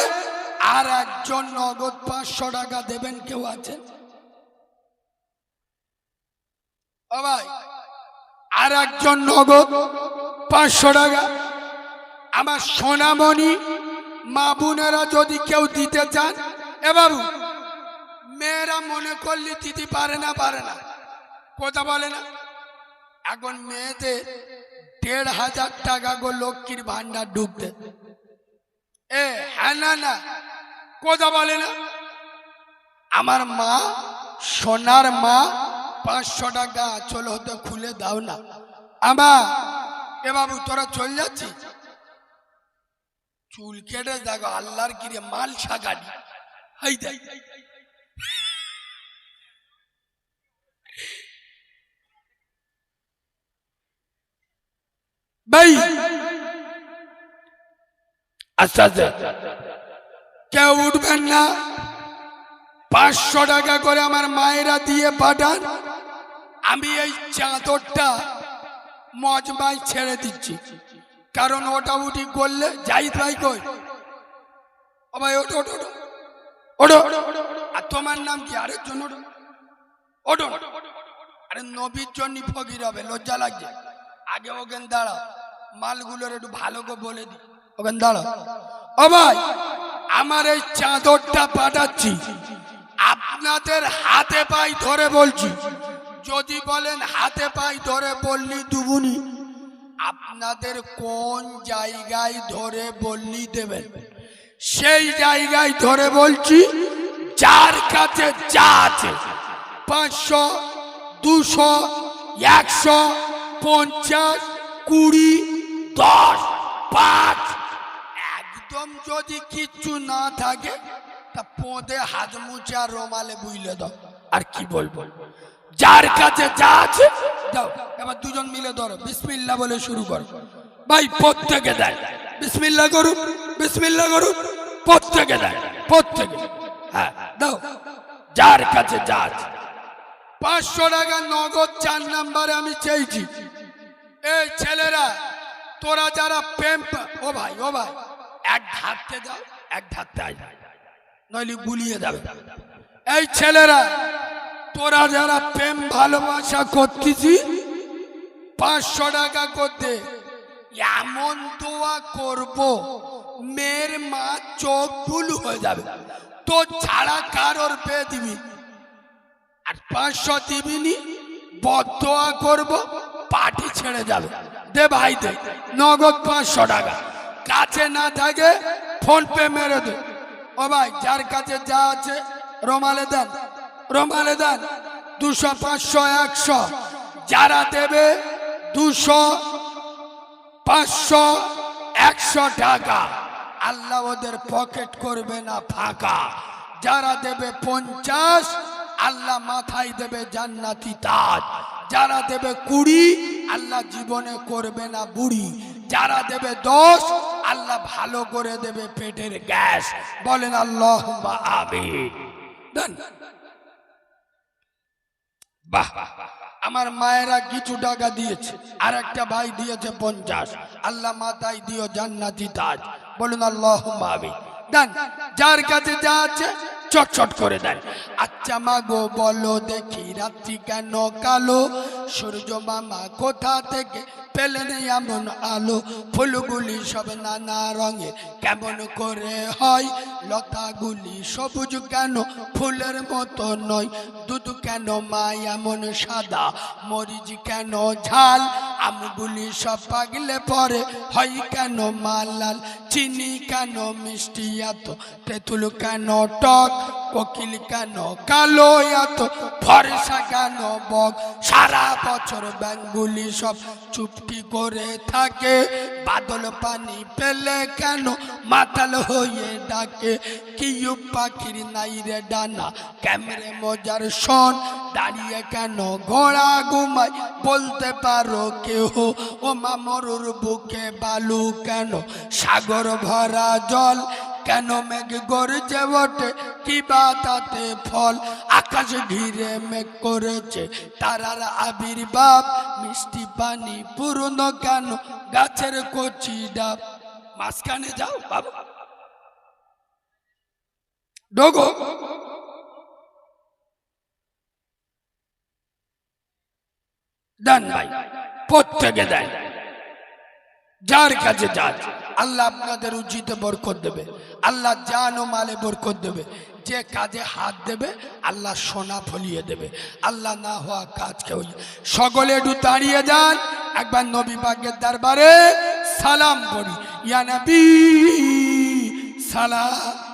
আর একজন নগদ 500 টাকা দেবেন, কেউ আছেন? ও ভাই, আর একজন নগদ 500 টাকা। আমার সোনামণি মা বোনেরা যদি কেউ দিতে চান, এ বাবু মেয়েরা মনে করলে দিতে পারে না, কথা বলে না। এখন মেয়েদের 1,500 টাকা গো লক্ষ্মীর ভান্ডার ঢুকতে। হ্যাঁ না, কথা বলে না। আমার মা, সোনার মা, 500 টাকা চলো হতে খুলে দাও না। আমার এ বাবু তোরা চল যাচ্ছি, চুল কেটে দেখো আল্লাহর কিরে মাল সাগানি। হাই দেখ ভাই, আচ্ছা কেউ উঠবেন না। 500 টাকা করে আমার মায়েরা দিয়ে পাঠান। আমি এই চাদরটা মজবাই ছেড়ে দিচ্ছি, কারণ ওটা উঠি করলে যাই ভাই কই। ও ভাই ওঠো ওঠো ওঠো। আর তোমার নাম কি? আরেকজন ওঠো ওঠো। আরে নবীর জন্য ফকির হবে, লজ্জা লাগছে। আগে ওখানে দাঁড়াও, মালগুলোর একটু ভালো করে বলে দি। ওখানে দাঁড়াও। ও ভাই, আমার এই চাদরটা পাঠাচ্ছি, আপনাদের হাতে পাই ধরে বলছি। যদি বলেন হাতে পাই ধরে বললি দুবুনি, আপনাদের কোন জায়গায় ধরে বললি দেবেন, সেই জায়গায় ধরে বলছি। যার কাছে যা আছে 500, 200, 100, 50, 20, 10, 5, একদম যদি কিচ্ছু না থাকে তা পোঁদে হাত মুছে আর রোমালে বুইলে দাও। আর কি বলবো, যার কাছে যা আছে দাও। এবার দুজন মিলে ধরো, বিসমিল্লাহ বলে শুরু করো। ভাই প্রত্যেকে দেয়, বিসমিল্লাহ করুন, বিসমিল্লাহ করুন, প্রত্যেকে দেয়, প্রত্যেকে। হ্যাঁ দাও, যার কাছে যা আছে। 500 টাকা নগদ 4 নম্বরে আমি চেয়েছি। এই ছেলেরা তোরা যারা প্রেম, ও ভাই এক ধারতে দাও, এক ধারতে আয়, নইলে গুলিয়ে যাবে। এই ছেলেরা তোরা যারা প্রেম ভালোবাসা করতেছি, 500 টাকা করতে এমন দোয়া করব মেয়ের মা চোখ ফুল হয়ে যাবে। তো ছাড়া কারোর পেয়ে দিবি, আর 500 দিবিনি, বদদোয়া করব, পাটি ছেড়ে যাবে। দে ভাই দে, নগদ 500 টাকা। কাছে না থাকে ফোন পে মেরে দে। ও ভাই, যার কাছে যা আছে রোমালে দেন, রোমালে দেন। 200, 500, 100 যারা দেবে 200, 500, 100 টাকা, আল্লাহ ওদের পকেট করবে না ফাঁকা। যারা দেবে 50, আল্লাহ মাথায় দেবে জান্নাতি তাজ। যারা দেবে 20, আল্লাহ জীবনে করবে না বুড়ি। যারা দেবে 10, আল্লাহ ভালো করে দেবে পেটের গ্যাস। বলেন আল্লাহুম্মা আমিন। দেন। বাহ, আমার মায়েরা কিছু টাকা দিয়েছে, আর একটা ভাই দিয়েছে 50। আল্লাহ মাথায় দিও জান্নাতি তাজ। বলুন আল্লাহুম্মা আমিন। দেন, যার কাছে যা আছে চটচট করে দেন। আচ্ছা মা গো বলো দেখি রাত্রি কেন কালো, সূর্য মামা কোথা থেকে পেলেন এমন আলো, ফুলগুলি সব নানা রঙের কেমন করে হয়, লতাগুলি সবুজ কেন ফুলের মতো নয়, দুধ কেন মা এমন সাদা, মরিচ কেন ঝাল, আমগুলি সব পাগলে পরে হয় কেন মা লাল, চিনি কেন মিষ্টি এত, তেঁতুল কেন টক, কোকিল কেন কালো এত ফর্সা কেন বক সারা বছর বেঙ্গুলি সব চুপটি করে থাকে বাদল পানি পেলে কেন মাতাল হয়ে ডাকে কিউ পাখির নাই রে ডানা ক্যামেরে মজার শোন দাঁড়িয়ে কেন ঘোড়া ঘুমায় বলতে পারো কেহ ও মামরুর বুকে বালু কেন সাগর ভরা জল কেন মেঘ গর্জে ওঠে কি বা তাতে ফল আকাশ ঘিরে মেঘ করেছে তারার আবির্ভাব মিষ্টি পানি পূর্ণ কেন গাছের কচি ডাব মাঝখানে যাও বাবা ডোগো দেন ভাই প্রত্যেকে দেন যার কাছে যান আল্লাহ আপনাদের উচিতে বরকত দেবে আল্লাহ জান ও মালে বরকত দেবে যে কাজে হাত দেবে আল্লাহ সোনা ফলিয়ে দেবে আল্লাহ না হওয়া কাজ কেউ সকলে একটু দাঁড়িয়ে যান একবার নবী পাকের দরবারে সালাম করি ইয়া নবী সালাম